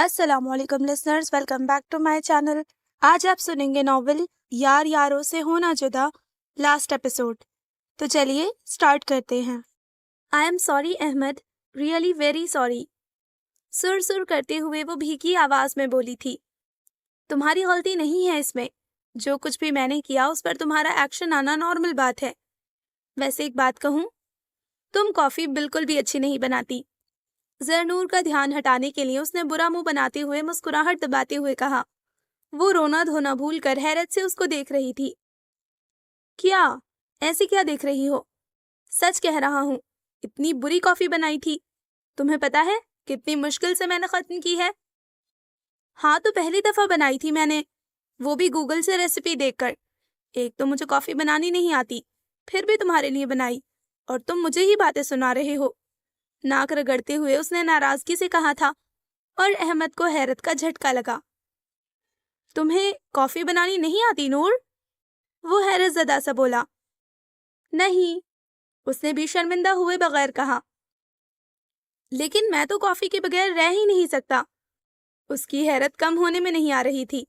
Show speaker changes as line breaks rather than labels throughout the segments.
السلام علیکم listeners, welcome back to my channel. آج آپ سنیں گے ناول یار یاروں سے ہونا جدا، لاسٹ ایپیسوڈ۔ تو چلیے سٹارٹ کرتے ہیں۔ I am sorry Ahmed, really very sorry, سر سر کرتے ہوئے وہ بھیگی آواز میں بولی تھی۔ تمہاری غلطی نہیں ہے اس میں، جو کچھ بھی میں نے کیا اس پر تمہارا ایکشن آنا نارمل بات ہے۔ ویسے ایک بات کہوں، تم کافی بالکل بھی اچھی نہیں بناتی۔ زرنور کا دھیان ہٹانے کے لیے اس نے برا منہ بناتے ہوئے مسکراہٹ دباتے ہوئے کہا۔ وہ رونا دھونا بھول کر حیرت سے اس کو دیکھ رہی تھی۔ کیا ایسی کیا دیکھ رہی ہو؟ سچ کہہ رہا ہوں، اتنی بری کافی بنائی تھی، تمہیں پتا ہے کتنی مشکل سے میں نے ختم کی ہے؟ ہاں تو پہلی دفعہ بنائی تھی میں نے، وہ بھی گوگل سے ریسیپی دیکھ کر۔ ایک تو مجھے کافی بنانی نہیں آتی، پھر بھی تمہارے لیے بنائی، اور تم مجھے ہی باتیں سنا رہے ہو۔ ناک رگڑتے ہوئے اس نے ناراضگی سے کہا تھا، اور احمد کو حیرت کا جھٹکا لگا۔ تمہیں کافی بنانی نہیں آتی نور؟ وہ حیرت زدہ سا بولا۔ نہیں، اس نے بھی شرمندہ ہوئے بغیر کہا۔ لیکن میں تو کافی کے بغیر رہ ہی نہیں سکتا۔ اس کی حیرت کم ہونے میں نہیں آ رہی تھی۔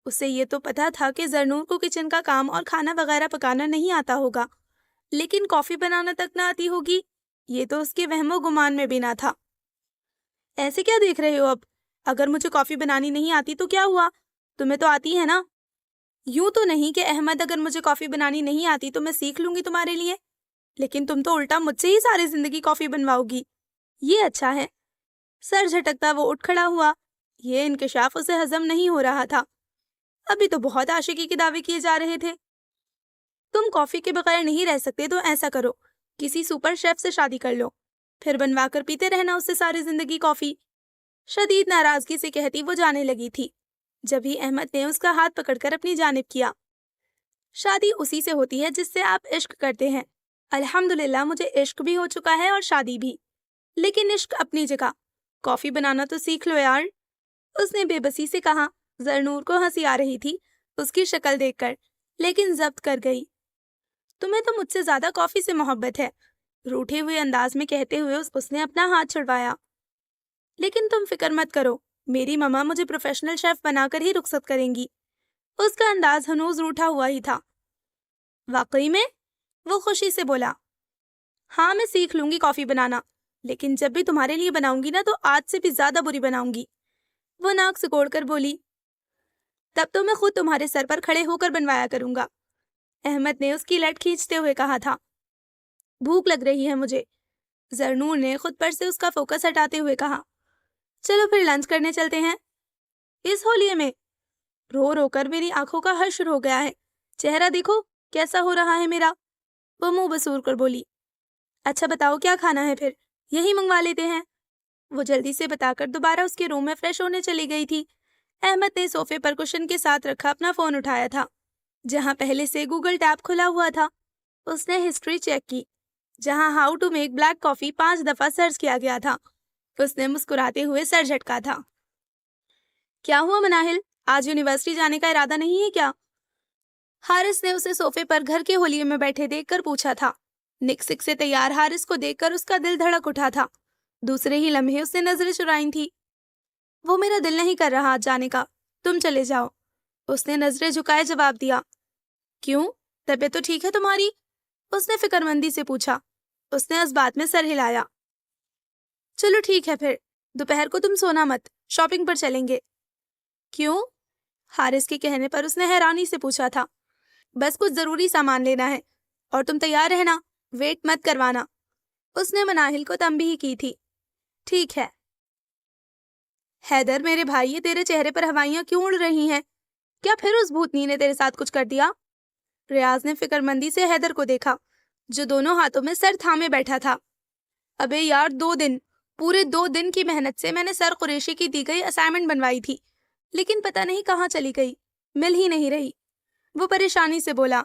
اسے یہ تو پتا تھا کہ زرنور کو کچن کا کام اور کھانا وغیرہ پکانا نہیں آتا ہوگا، لیکن کافی بنانا تک نہ آتی ہوگی، یہ تو اس کے وہم و گمان میں بھی نہ تھا۔ ایسے کیا دیکھ رہے ہو اب؟ اگر مجھے کافی بنانی نہیں آتی تو کیا ہوا؟ تمہیں تو آتی ہے نا؟ یوں تو نہیں کہ احمد اگر مجھے کافی بنانی نہیں آتی تو میں سیکھ لوں گی تمہارے لیے، لیکن تم تو الٹا مجھ سے ہی ساری زندگی کافی بنواؤ گی۔ یہ اچھا ہے۔ سر جھٹکتا وہ اٹھ کھڑا ہوا۔ یہ انکشاف اسے ہضم نہیں ہو رہا تھا۔ ابھی تو بہت عاشقی کے دعوے کیے جا رہے تھے۔ تم کافی کے بغیر نہیں رہ سکتے تو ایسا کرو، کسی سپر شیف سے شادی کر لو، پھر بنوا کر پیتے رہنا اس سے ساری زندگی کافی۔ شدید ناراضگی سے کہتی وہ جانے لگی تھی، جبھی احمد نے اس کا ہاتھ پکڑ کر اپنی جانب کیا۔ شادی اسی سے ہوتی ہے جس سے آپ عشق کرتے ہیں۔ الحمدللہ مجھے عشق بھی ہو چکا ہے اور شادی بھی، لیکن عشق اپنی جگہ، کافی بنانا تو سیکھ لو یار، اس نے بے بسی سے کہا۔ زرنور کو ہنسی آ رہی تھی اس کی شکل دیکھ کر، لیکن ضبط کر گئی۔ تمہیں تو مجھ سے زیادہ کافی سے محبت ہے، روٹھے ہوئے انداز میں کہتے ہوئے اس نے اپنا ہاتھ چھڑوایا۔ لیکن تم فکر مت کرو، میری ماما مجھے پروفیشنل شیف بنا کر ہی رخصت کریں گی۔ اس کا انداز ہنوز روٹھا ہوا ہی تھا۔ واقعی میں؟ وہ خوشی سے بولا۔ ہاں میں سیکھ لوں گی کافی بنانا، لیکن جب بھی تمہارے لیے بناؤں گی نا تو آج سے بھی زیادہ بری بناؤں گی۔ وہ ناک سکوڑ کر بولی۔ تب تو میں خود تمہارے سر پر کھڑے ہو کر بنوایا کروں گا، احمد نے اس کی لٹ کھینچتے ہوئے کہا تھا۔ بھوک لگ رہی ہے مجھے، زرنور نے خود پر سے اس کا فوکس ہٹاتے ہوئے کہا۔ چلو پھر لنچ کرنے چلتے ہیں۔ اس ہولیے میں؟ رو رو کر میری آنکھوں کا حشر ہو گیا ہے، چہرہ دیکھو کیسا ہو رہا ہے میرا۔ وہ منہ بسور کر بولی۔ اچھا بتاؤ کیا کھانا ہے پھر، یہی منگوا لیتے ہیں۔ وہ جلدی سے بتا کر دوبارہ اس کے روم میں فریش ہونے چلی گئی تھی۔ احمد نے صوفے پر کشن کے ساتھ رکھا اپنا فون اٹھایا تھا، جہاں پہلے سے گوگل ٹیب کھلا ہوا تھا۔ اس نے ہسٹری چیک کی، جہاں ہاؤ ٹو میک بلیک کافی 5 دفعہ سرچ کیا گیا تھا۔ اس نے مسکراتے ہوئے سر جھٹکا تھا۔ کیا ہوا مناہل، آج یونیورسٹی جانے کا ارادہ نہیں ہے کیا؟ حارث نے اسے صوفے پر گھر کے ہولیے میں بیٹھے دیکھ کر پوچھا تھا۔ نک سک سے تیار حارث کو دیکھ کر اس کا دل دھڑک اٹھا تھا۔ دوسرے ہی لمحے اس نے نظریں چرائیں تھی۔ وہ میرا دل نہیں کر رہا آج جانے کا، تم چلے جاؤ، اس نے نظریں جھکائے جواب دیا۔ کیوں، طبیعت تو ٹھیک ہے تمہاری؟ اس نے فکر مندی سے پوچھا۔ اس نے اس بات میں سر ہلایا۔ چلو ٹھیک ہے پھر، دوپہر کو تم سونا مت، شاپنگ پر چلیں گے۔ کیوں؟ حارث کے کہنے پر اس نے حیرانی سے پوچھا تھا۔ بس کچھ ضروری سامان لینا ہے، اور تم تیار رہنا، ویٹ مت کروانا، اس نے مناہل کو تنبیہ کی تھی۔ ٹھیک ہے۔ حیدر میرے بھائی، یہ تیرے چہرے پر ہوائیاں کیوں اڑ رہی ہیں؟ کیا پھر اس بھوتنی نے تیرے ساتھ کچھ کر دیا؟ ریاض نے فکر مندی سے حیدر کو دیکھا، جو دونوں ہاتھوں میں سر تھامے بیٹھا تھا۔ ابے یار، پورے 2 دن کی محنت سے میں نے سر قریشی کی دی گئی اسائنمنٹ بنوائی تھی، لیکن پتہ نہیں کہاں چلی گئی، مل ہی نہیں رہی۔ وہ پریشانی سے بولا۔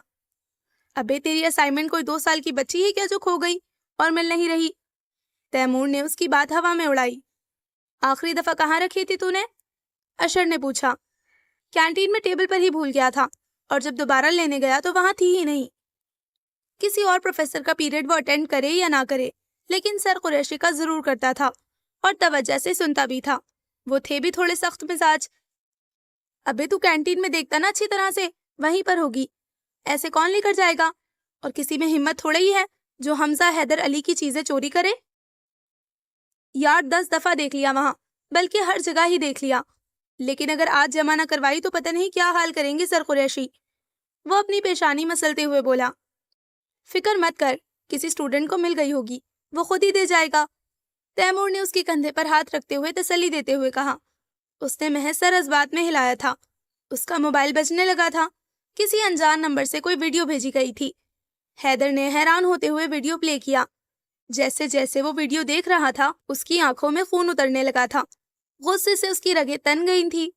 ابے تیری اسائنمنٹ کوئی 2 سال کی بچی ہے کیا جو کھو گئی اور مل نہیں رہی؟ تیمور نے اس کی بات ہوا میں اڑائی۔ آخری دفعہ کہاں رکھی تھی تو نے؟ اشر نے پوچھا۔ کینٹین میں ٹیبل پر ہی بھول گیا تھا، اور جب دوبارہ لینے گیا تو وہاں تھی ہی نہیں۔ کسی اور پروفیسر کا پیریڈ وہ اٹینڈ کرے یا نہ کرے، لیکن سر قریشی کا ضرور کرتا تھا، اور توجہ سے سنتا بھی تھا۔ وہ تھے بھی تھوڑے سخت مزاج۔ ابے تو کینٹین میں دیکھتا نا اچھی طرح سے، وہیں پر ہوگی، ایسے کون لے کر جائے گا؟ اور کسی میں ہمت تھوڑا ہی ہے جو حمزہ حیدر علی کی چیزیں چوری کرے؟ یار 10 دفعہ دیکھ لیا وہاں، بلکہ ہر جگہ ہی دیکھ لیا، لیکن اگر آج جمع نہ کروائی تو پتہ نہیں کیا حال کریں گے سر قریشی۔ وہ اپنی پیشانی مسلتے ہوئے بولا۔ فکر مت کر، کسی اسٹوڈنٹ کو مل گئی ہوگی، وہ خود ہی دے جائے گا۔ تیمور نے اس کے کندھے پر ہاتھ رکھتے ہوئے تسلی دیتے ہوئے کہا۔ اس نے محض سر اس بات میں ہلایا تھا۔ اس کا موبائل بجنے لگا تھا۔ کسی انجان نمبر سے کوئی ویڈیو بھیجی گئی تھی۔ حیدر نے حیران ہوتے ہوئے ویڈیو پلے کیا۔ جیسے جیسے وہ ویڈیو دیکھ رہا تھا، اس کی آنکھوں میں خون اترنے لگا تھا۔ غصے سے اس کی رگیں تن گئی تھی،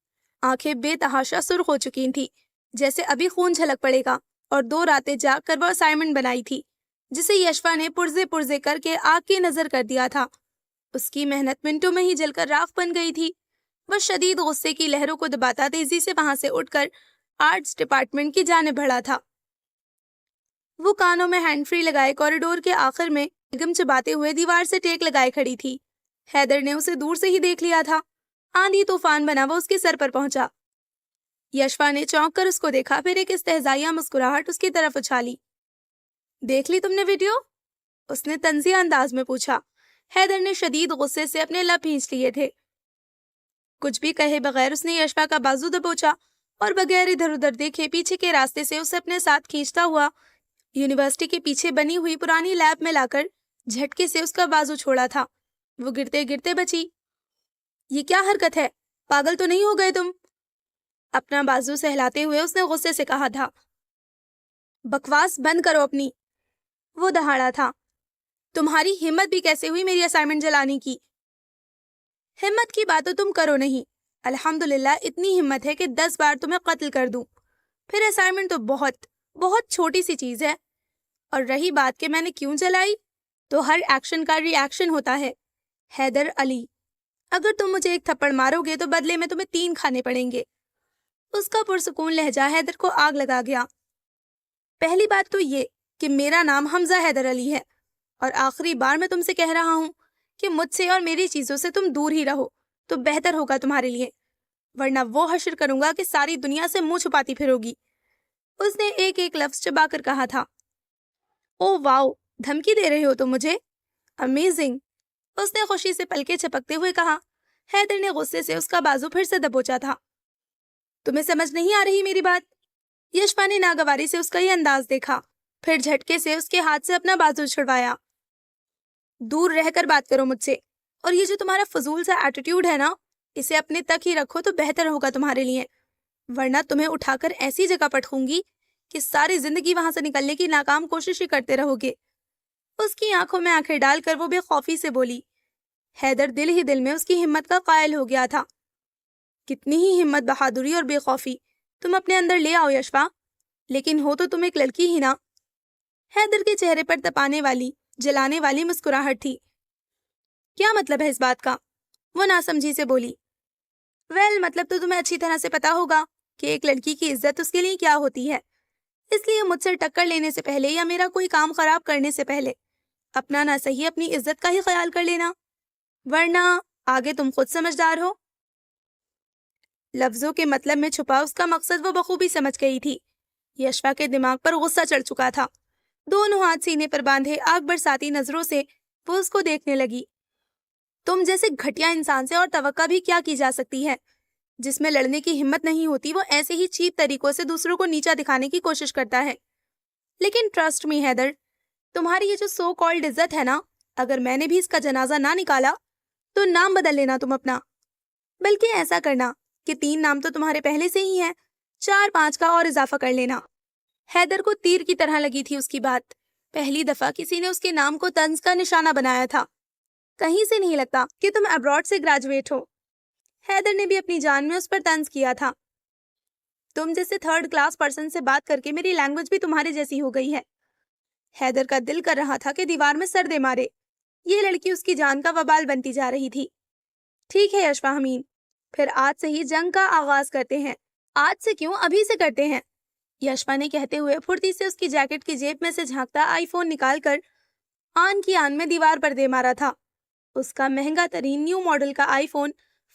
آنکھیں بے تحاشا سرخ ہو چکی تھی، جیسے ابھی خون جھلک پڑے گا۔ اور 2 راتیں جاگ کر وہ اسائنمنٹ بنائی تھی، جسے یشوا نے پرزے پرزے کر کے آگ کی نظر کر دیا تھا۔ اس کی محنت منٹوں میں ہی جل کر راکھ بن گئی تھی۔ وہ شدید غصے کی لہروں کو دباتا تیزی سے وہاں سے اٹھ کر آرٹس ڈپارٹمنٹ کی جانب بڑھا تھا۔ وہ کانوں میں ہینڈ فری لگائے کوریڈور کے آخر میں گم چباتے ہوئے دیوار سے ٹیک لگائے کھڑی تھی۔ حیدر نے اسے دور سے ہی دیکھ لیا تھا۔ آندھی طوفان بنا وہ اس کے سر پر پہنچا۔ یشوا نے چونک کر اس کو دیکھا، پھر ایک استہزائیہ مسکراہٹ اس کی طرف اچھالی۔ دیکھ لی تم نے ویڈیو؟ اس نے طنزیہ انداز میں پوچھا۔ حیدر نے شدید غصے سے اپنے لب بھینچ لیے تھے۔ کچھ بھی کہے بغیر اس نے یشوا کا بازو دبوچا اور بغیر ادھر ادھر دیکھے پیچھے کے راستے سے اسے اپنے ساتھ کھینچتا ہوا یونیورسٹی کے پیچھے بنی ہوئی پرانی لیب میں لا کر جھٹکے سے اس کا بازو چھوڑا تھا۔ وہ گرتے گرتے بچی۔ یہ کیا حرکت ہے؟ پاگل تو نہیں ہو گئے تم؟ اپنا بازو سہلاتے ہوئے اس نے غصے سے کہا تھا۔ بکواس بند کرو اپنی، وہ دہاڑا تھا۔ تمہاری ہمت بھی کیسے ہوئی میری اسائنمنٹ جلانے کی؟ ہمت کی بات تو تم کرو نہیں، الحمدللہ اتنی ہمت ہے کہ 10 بار تمہیں قتل کر دوں۔ پھر اسائنمنٹ تو بہت بہت چھوٹی سی چیز ہے۔ اور رہی بات کہ میں نے کیوں جلائی، تو ہر ایکشن کا ری ایکشن ہوتا ہے حیدر علی۔ اگر تم مجھے ایک تھپڑ مارو گے تو بدلے میں تمہیں 3 کھانے پڑیں گے۔ اس کا پرسکون لہجہ حیدر کو آگ لگا گیا۔ پہلی بات تو یہ کہ میرا نام حمزہ حیدر علی ہے، اور آخری بار میں تم سے کہہ رہا ہوں کہ مجھ سے اور میری چیزوں سے تم دور ہی رہو تو بہتر ہوگا تمہارے لیے، ورنہ وہ حشر کروں گا کہ ساری دنیا سے منہ چھپاتی پھروگی۔ اس نے ایک ایک لفظ چبا کر کہا تھا۔ او واو، دھمکی دے رہے ہو تم مجھے؟ امیزنگ، اس نے خوشی سے پلکیں جھپکتے ہوئے کہا۔ حیدر نے غصے سے اس کا بازو پھر سے دبوچا تھا۔ تمہیں سمجھ نہیں آ رہی میری بات؟ یشوا نے ناگواری سے اس کا یہ انداز دیکھا، پھر جھٹکے سے اس کے ہاتھ سے اپنا بازو چھڑوایا۔ دور رہ کر بات کرو مجھ سے، اور یہ جو تمہارا فضول سا ایٹیٹیوڈ ہے نا، اسے اپنے تک ہی رکھو تو بہتر ہوگا تمہارے لیے، ورنہ تمہیں اٹھا کر ایسی جگہ پٹکوں گی کہ ساری زندگی وہاں سے نکلنے کی ناکام کوشش ہی کرتے رہو گے۔ اس کی آنکھوں میں آنکھیں ڈال کر وہ بے خوفی سے بولی۔ حیدر دل ہی دل میں اس کی ہمت کا قائل ہو گیا تھا۔ کتنی ہی ہمت، بہادری اور بے خوفی تم اپنے اندر لے آؤ یشوا، لیکن ہو تو تم ایک لڑکی ہی نا۔ حیدر کے چہرے پر تپانے والی، جلانے والی مسکراہٹ تھی۔ کیا مطلب ہے اس بات کا؟ وہ ناسمجھی سے بولی۔ مطلب تو تمہیں اچھی طرح سے پتا ہوگا کہ ایک لڑکی کی عزت اس کے لیے کیا ہوتی ہے، اس لیے مجھ سے ٹکر لینے سے پہلے یا میرا کوئی کام خراب کرنے سے پہلے اپنا نہ صحیح اپنی عزت کا ہی خیال کر لینا، ورنہ آگے تم خود سمجھدار ہو۔ لفظوں کے مطلب میں چھپا اس کا مقصد وہ بخوبی سمجھ گئی تھی۔ یشوا کے دماغ پر غصہ چڑھ چکا تھا۔ دونوں ہاتھ سینے پر باندھے آگ برساتی نظروں سے وہ اس کو دیکھنے لگی۔ تم جیسے گھٹیا انسان سے اور توقع بھی کیا کی جا سکتی ہے؟ جس میں لڑنے کی ہمت نہیں ہوتی وہ ایسے ہی چیپ طریقوں سے دوسروں کو نیچا دکھانے کی کوشش کرتا ہے۔ لیکن ٹرسٹ می حیدر، تمہاری یہ جو سو کالڈ عزت ہے نا، اگر میں نے بھی اس کا جنازہ نہ نکالا تو نام بدل لینا تم اپنا، بلکہ ایسا کرنا کہ 3 نام تو تمہارے پہلے سے ہی ہیں، 4-5 کا اور اضافہ کر لینا۔ حیدر کو تیر کی طرح لگی تھی اس کی بات۔ پہلی دفعہ کسی نے اس کے نام کو طنز کا نشانہ بنایا تھا۔ کہیں سے نہیں لگتا کہ تم ابراڈ سے گریجویٹ ہو۔ حیدر نے بھی اپنی جان میں اس پر طنز کیا تھا۔ تم جیسے 3rd کلاس پرسن سے بات کر کے میری لینگویج بھی تمہارے جیسی ہو گئی ہے۔ حیدر کا دل کر رہا تھا کہ دیوار میں سر دے مارے۔ یہ لڑکی اس کی جان کا وبال بنتی جا رہی تھی۔ ٹھیک ہے یشوا حمید، پھر آج سے ہی جنگ کا آغاز کرتے ہیں۔ آج سے کیوں، ابھی سے کرتے ہیں، یشوا نے کہتے ہوئے پھرتی سے اس کی جیکٹ کی جیب میں سے جھانکتا آئی فون نکال کر آن کی آن میں دیوار پر دے مارا تھا۔ اس کا مہنگا ترین نیو ماڈل کا آئی فون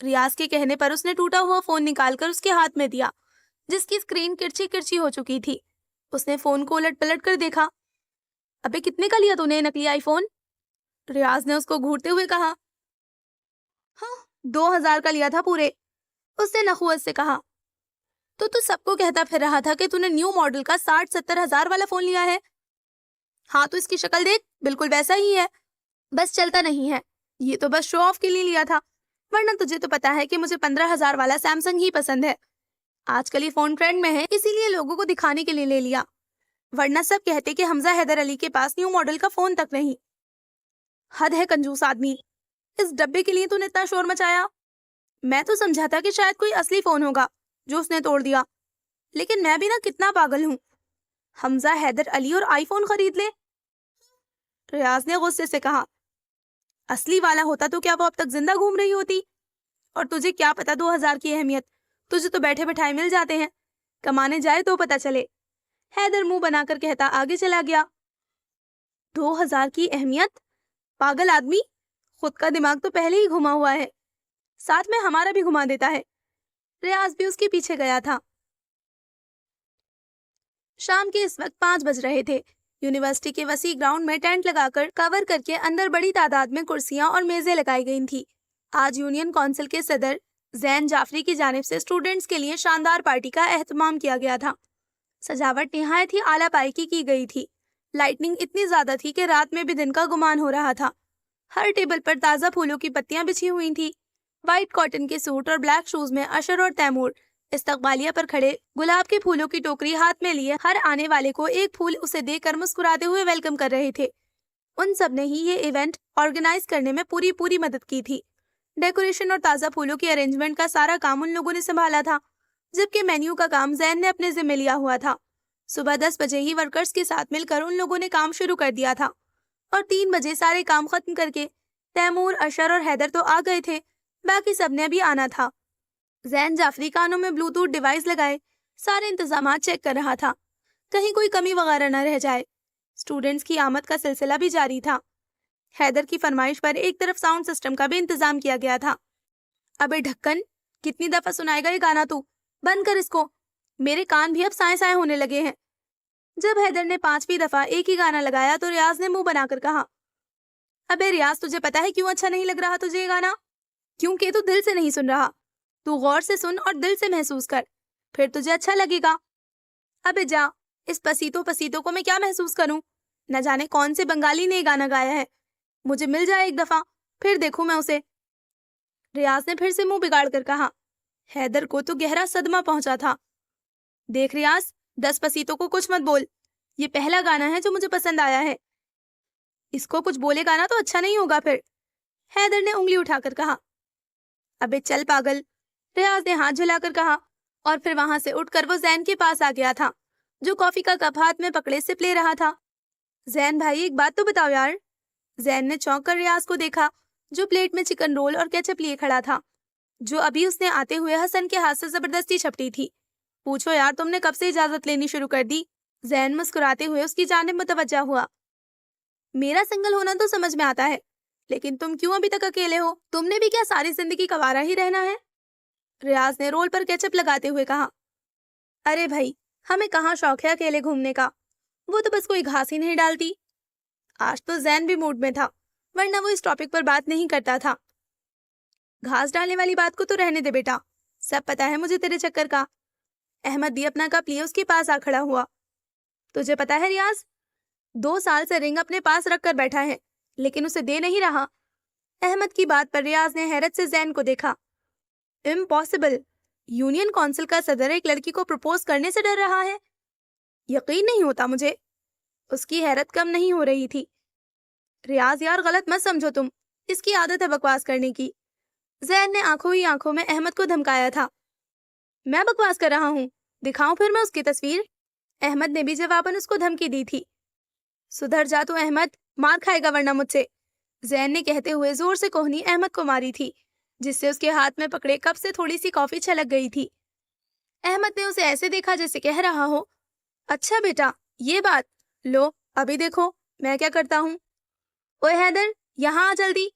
ریاض کے کہنے پر اس نے ٹوٹا ہوا فون نکال کر اس کے ہاتھ میں دیا، جس کی اسکرین کرچی کرچی ہو چکی تھی۔ اس نے فون کو الٹ پلٹ کر دیکھا۔ ابے کتنے کا لیا تو نے نکلی آئی فون؟ ریاض نے اس کو گھورتے ہوئے کہا۔ ہاں 2000 کا لیا تھا پورے، اس نے نخوت سے کہا۔ تو سب کو کہتا پھر رہا تھا کہ تو نے نیو ماڈل کا 60-70 ہزار والا فون لیا ہے۔ ہاں تو اس کی شکل دیکھ، بالکل ویسا ہی ہے، بس چلتا نہیں ہے۔ یہ تو بس شو آف کے لیے لیا تھا، ورنہ تجھے تو پتا ہے کہ مجھے 15,000 والا سیمسنگ ہی پسند ہے۔ آج کل یہ فون ٹرینڈ میں ہے، اسی لیے لوگوں کو دکھانے کے لیے لے لیا، ورنہ سب کہتے کہ حمزہ حیدر علی کے پاس نیو ماڈل کا فون تک نہیں۔ حد ہے کنجوس آدمی، اس ڈبے کے لیے تو نے اتنا شور مچایا۔ میں تو سمجھا تھا کہ شاید کوئی اصلی فون ہوگا جو اس نے توڑ دیا، لیکن میں بھی نا کتنا پاگل ہوں، حمزہ حیدر علی اور آئی فون خرید لے۔ ریاض نے غصے سے کہا۔ اصلی والا ہوتا تو کیا وہ اب تک زندہ گھوم رہی ہوتی؟ اور تجھے کیا پتا 2000 کی اہمیت، تجھے تو بیٹھے بٹھائے مل جاتے ہیں، کمانے جائے تو پتا چلے۔ حیدر منہ بنا کر کہتا آگے چلا گیا۔ 2000 کی اہمیت؟ پاگل آدمی، خود کا دماغ تو پہلے ہی گھما ہوا ہے، ساتھ میں ہمارا بھی گھما دیتا ہے۔ ریاض بھی اس کے پیچھے گیا تھا۔ شام کے اس وقت 5 بج رہے تھے۔ یونیورسٹی کے وسیع گراؤنڈ میں ٹینٹ لگا کر کور کر کے اندر بڑی تعداد میں کرسیاں اور میزیں لگائی گئی تھیں۔ آج یونین کونسل کے صدر زین جعفری کی جانب سے اسٹوڈنٹس کے لیے شاندار پارٹی کا اہتمام کیا گیا تھا۔ سجاوٹ نہایت ہی اعلیٰ پائی کی گئی تھی۔ لائٹنگ اتنی زیادہ تھی کہ رات میں بھی دن کا گمان ہو رہا تھا۔ ہر ٹیبل پر تازہ پھولوں کی پتیاں بچھی ہوئی تھیں۔ وائٹ کاٹن کے سوٹ اور بلیک شوز میں اشر اور تیمور استقبالیہ پر کھڑے، گلاب کے پھولوں کی ٹوکری ہاتھ میں لیے ہر آنے والے کو ایک پھول اسے دے کر مسکراتے ہوئے ویلکم کر رہے تھے۔ ان سب نے ہی یہ ایونٹ آرگنائز کرنے میں پوری مدد کی تھی۔ ڈیکوریشن اور تازہ پھولوں کی ارینجمنٹ کا سارا کام ان لوگوں نے سنبھالا تھا، جبکہ مینیو کا کام زین نے اپنے ذمہ لیا ہوا تھا۔ صبح 10 بجے ہی ورکرز کے ساتھ مل کر ان لوگوں نے کام شروع کر دیا تھا، اور 3 بجے سارے کام ختم کر کے تیمور، اشر اور حیدر تو آ گئے تھے، باقی سب نے ابھی آنا تھا۔ زین جعفری کانوں میں بلوٹوتھ ڈیوائس لگائے سارے انتظامات چیک کر رہا تھا، کہیں کوئی کمی وغیرہ نہ رہ جائے۔ اسٹوڈنٹس کی آمد کا سلسلہ بھی جاری تھا۔ حیدر کی فرمائش پر ایک طرف ساؤنڈ سسٹم کا بھی انتظام کیا گیا تھا۔ ابے ڈھکن، کتنی دفعہ سنائے گا یہ گانا تو؟ بند کر اس کو، میرے کان بھی اب سائیں سائیں ہونے لگے ہیں۔ جب حیدر نے 5ویں دفعہ ایک ہی گانا لگایا تو ریاض نے منہ بنا کر کہا، ابے ریاض تجھے پتا ہے کیوں اچھا نہیں لگ رہا تجھے یہ گانا؟ کیونکہ تو دل سے نہیں سن رہا۔ تو غور سے سن اور دل سے محسوس کر، پھر تجھے اچھا لگے گا۔ ابے جا، اس پسیتوں پسیتوں کو میں کیا محسوس کروں؟ نہ جانے کون سے بنگالی نے یہ گانا گایا ہے، مجھے مل جائے ایک دفعہ، پھر دیکھوں میں اسے۔ ریاض نے پھر سے منہ بگاڑ کر کہا۔ حیدر کو تو گہرا صدمہ پہنچا تھا۔ دیکھ ریاض، 10 پسیتوں کو کچھ مت بول، یہ پہلا گانا ہے جو مجھے پسند آیا ہے، اس کو کچھ بولے گا نا تو اچھا نہیں ہوگا پھر۔ حیدر نے انگلی اٹھا کر کہا۔ ابے چل پاگل، ریاض نے ہاتھ جھلا کر کہا، اور پھر وہاں سے اٹھ کر وہ زین کے پاس آ گیا تھا، جو کافی کا کپ ہاتھ میں پکڑے سپ لے رہا تھا۔ زین بھائی ایک بات تو بتاؤ یار۔ زین نے چونک کر ریاض کو دیکھا، جو پلیٹ میں چکن رول اور کیچپ لیے کھڑا تھا، جو ابھی اس نے آتے ہوئے حسن کے ہاتھ سے زبردستی چھپٹی تھی۔ پوچھو یار، تم نے کب سے اجازت لینی شروع کر دی؟ زین مسکراتے ہوئے اس کی جانب متوجہ ہوا۔ میرا سنگل ہونا تو سمجھ میں آتا ہے، لیکن تم کیوں ابھی تک اکیلے ہو؟ تم نے بھی کیا ساری زندگی کوارا ہی رہنا ہے؟ ریاض نے رول پر کیچپ لگاتے ہوئے کہا۔ ارے بھائی، ہمیں کہاں شوق ہے اکیلے گھومنے کا، وہ تو بس کوئی گھاس ہی نہیں ڈالتی۔ آج تو زین بھی موڈ میں تھا، ورنہ وہ اس ٹاپک پر بات نہیں کرتا تھا۔ گھاس ڈالنے والی بات کو تو رہنے دے بیٹا، سب پتا ہے مجھے تیرے چکر کا۔ احمد بھی اپنا کپ لیے اس کے پاس آ کھڑا ہوا۔ تجھے پتا ہے ریاض، 2 سال سے رنگ اپنے پاس رکھ کر بیٹھا ہے، لیکن اسے دے نہیں رہا۔ احمد کی بات پر ریاض نے حیرت سے زین کو دیکھا۔ امپاسبل، یونین کونسل کا صدر ایک لڑکی کو پروپوز کرنے سے ڈر رہا ہے؟ یقین نہیں ہوتا مجھے۔ اس کی حیرت کم نہیں ہو رہی تھی۔ ریاض یار غلط مت سمجھو تم، اس کی عادت ہے بکواس کرنے کی۔ زین نے آنکھوں ہی آنکھوں میں احمد کو دھمکایا تھا۔ میں بکواس کر رہا ہوں؟ دکھاؤں پھر میں اس کی تصویر؟ احمد نے بھی جواباً اس کو دھمکی دی تھی۔ سدھر جا تو احمد، مار کھائے گا ورنہ مجھ سے، زین نے کہتے ہوئے زور سے کوہنی احمد کو ماری تھی، جس سے اس کے ہاتھ میں پکڑے کپ سے تھوڑی سی کافی چھلک گئی تھی۔ احمد نے اسے ایسے دیکھا جیسے کہہ رہا ہو، اچھا بیٹا یہ بات، لو ابھی دیکھو میں کیا کرتا ہوں۔ اوے حیدر، یہاں آ جلدی۔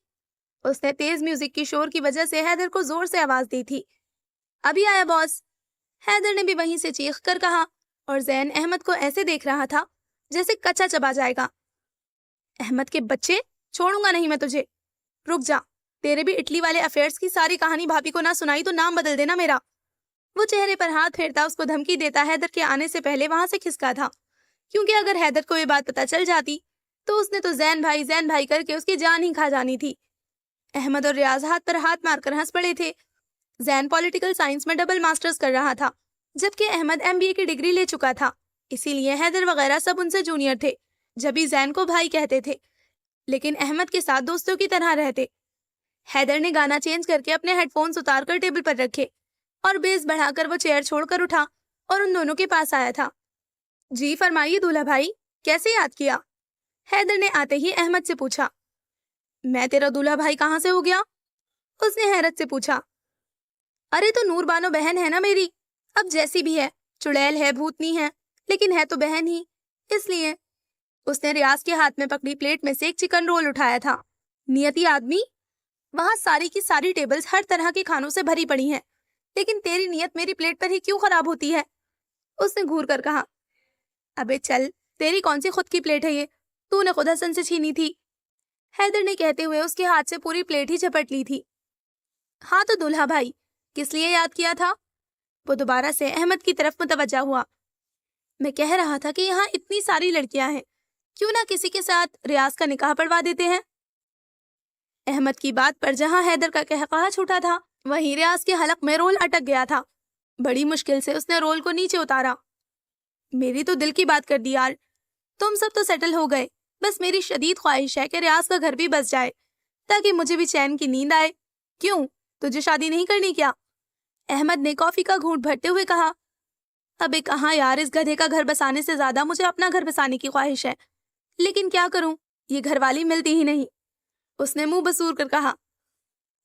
اس نے تیز میوزک کی شور کی وجہ سے حیدر کو زور سے آواز دی تھی۔ ابھی آیا باس، حیدر نے بھی وہیں سے چیخ کر کہا، اور زین احمد کو ایسے دیکھ رہا تھا جیسے کچا چبا جائے گا۔ احمد کے بچے، چھوڑوں گا نہیں میں تجھے، رک جا، تیرے بھی اٹلی والے افیئرز کی ساری کہانی بھابھی کو نہ سنائی تو نام بدل دینا میرا۔ وہ چہرے پر ہاتھ پھیرتا اس کو دھمکی دیتا حیدر کے آنے سے پہلے وہاں سے کھسکا تھا، کیونکہ اگر حیدر کو یہ بات پتہ چل جاتی تو اس نے تو زین بھائی کر کے اس کی جان ہی کھا جانی تھی۔ احمد اور ریاض ہاتھ پر ہاتھ مار کر ہنس پڑے تھے۔ زین پولیٹیکل سائنس میں ڈبل ماسٹرز کر رہا تھا، جبکہ احمد MBA کی ڈگری لے چکا تھا، اسی لیے حیدر وغیرہ سب ان سے جونیئر تھے، جبھی زین کو بھائی کہتے تھے، لیکن احمد کے ساتھ دوستوں کی طرح رہتے۔ حیدر نے گانا چینج کر کے اپنے ہیڈ فونز اتار کر ٹیبل پر رکھے اور بیس بڑھا کر وہ چیئر چھوڑ کر اٹھا اور ان دونوں کے پاس آیا تھا۔ جی فرمائیے دولہا بھائی، کیسے یاد کیا؟ حیدر نے آتے ہی احمد سے پوچھا۔ میں تیرا دولہا بھائی کہاں سے ہو گیا؟ اس نے حیرت سے پوچھا۔ ارے تو نور بانو بہن ہے نا میری، اب جیسی بھی ہے، چڑیل ہے، بھوتنی ہے، لیکن ہے تو بہن ہی، اس لیے۔ اس نے ریاض کے ہاتھ میں پکڑی پلیٹ میں سے ایک چکن رول اٹھایا تھا۔ نیتی آدمی، وہاں ساری کی ساری ٹیبلز ہر طرح کے کھانوں سے بھری پڑی ہیں، لیکن تیری نیت میری پلیٹ پر ہی کیوں خراب ہوتی ہے؟ اس نے گھور کر کہا۔ ابے چل، تیری کون سی خود کی پلیٹ ہے یہ؟ تو نے خود حسن سے چھینی تھی، حیدر نے کہتے ہوئے اس کے ہاتھ سے پوری پلیٹ ہی جھپٹ لی تھی۔ ہاں تو دولہا بھائی، کس لیے یاد کیا تھا؟ وہ دوبارہ سے احمد کی طرف متوجہ ہوا۔ میں کہہ رہا تھا کہ یہاں اتنی ساری لڑکیاں ہیں، کیوں نہ کسی کے ساتھ ریاض کا نکاح پڑھوا دیتے ہیں؟ احمد کی بات پر جہاں حیدر کا قہقہہ چھوٹا تھا، وہیں ریاض کے حلق میں رول اٹک گیا تھا۔ بڑی مشکل سے اس نے رول کو نیچے اتارا۔ میری تو دل کی بات کر دی یار، تم سب تو سیٹل ہو گئے، بس میری شدید خواہش ہے کہ ریاض کا گھر بھی بس جائے تاکہ مجھے بھی چین کی نیند آئے۔ کیوں، تجھے شادی نہیں کرنی کیا؟ احمد نے کافی کا گھونٹ بھرتے ہوئے کہا۔ ابے کہاں یار، اس گدھے کا گھر بسانے سے زیادہ مجھے اپنا گھر بسانے کی خواہش ہے، لیکن کیا کروں، یہ گھر والی ملتی ہی نہیں۔ اس نے منہ بسور کر کہا۔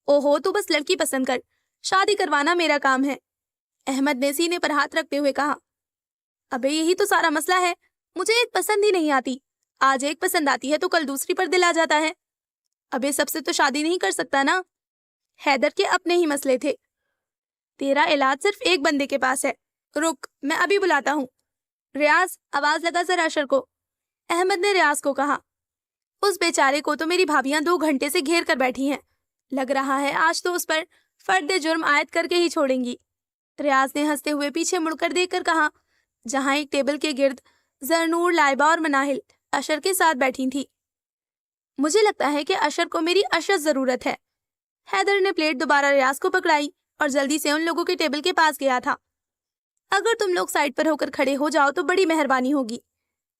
اوہو، تو بس لڑکی پسند کر، شادی کروانا میرا کام ہے، احمد نے سینے پر ہاتھ رکھتے ہوئے کہا۔ ابے یہی تو سارا مسئلہ ہے، مجھے ایک پسند ہی نہیں آتی، آج ایک پسند آتی ہے تو کل دوسری پر دل آ جاتا ہے۔ ابے سب سے تو شادی نہیں کر سکتا نا۔ حیدر کے اپنے ہی مسئلے تھے۔ تیرا علاج صرف ایک بندے کے پاس ہے، رک میں ابھی بلاتا ہوں۔ ریاض، آواز لگا ذرا اشر کو، احمد نے ریاض کو کہا۔ اس بیچارے کو تو میری بھابیاں 2 گھنٹے سے گھیر کر بیٹھی ہیں، لگ رہا ہے آج تو اس پر فرد جرم عائد کر کے ہی چھوڑیں گی۔ ریاض نے ہنستے ہوئے پیچھے مڑ کر دیکھ کر کہا، جہاں ایک ٹیبل کے گرد زرنور، لائبہ اور مناہل اشر کے ساتھ بیٹھی تھی۔ مجھے لگتا ہے کہ اشر کو میری اشد ضرورت ہے۔ حیدر نے پلیٹ دوبارہ ریاض کو پکڑائی اور جلدی سے ان لوگوں کے ٹیبل کے پاس گیا تھا۔ اگر تم لوگ سائڈ پر ہو کر کھڑے ہو جاؤ تو بڑی مہربانی ہوگی،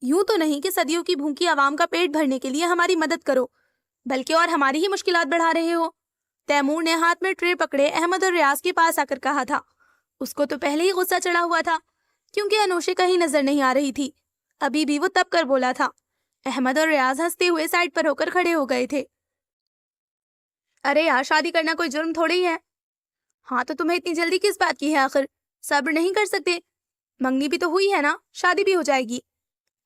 یوں تو نہیں کہ صدیوں کی بھوکی عوام کا پیٹ بھرنے کے لیے ہماری مدد کرو، بلکہ اور ہماری ہی مشکلات بڑھا رہے ہو۔ تیمور نے ہاتھ میں ٹرے پکڑے احمد اور ریاض کے پاس آ کر کہا تھا۔ اس کو تو پہلے ہی غصہ چڑھا ہوا تھا، کیونکہ انوشے کہیں نظر نہیں آ رہی تھی۔ ابھی بھی وہ تب کر بولا تھا۔ احمد اور ریاض ہنستے ہوئے سائڈ پر ہو کر کھڑے ہو گئے تھے۔ ارے یار، شادی کرنا کوئی جرم تھوڑی ہے۔ ہاں تو تمہیں اتنی جلدی کس بات کی ہے آخر؟ صبر نہیں کر سکتے؟ منگنی بھی تو ہوئی ہے نا، شادی بھی ہو جائے گی۔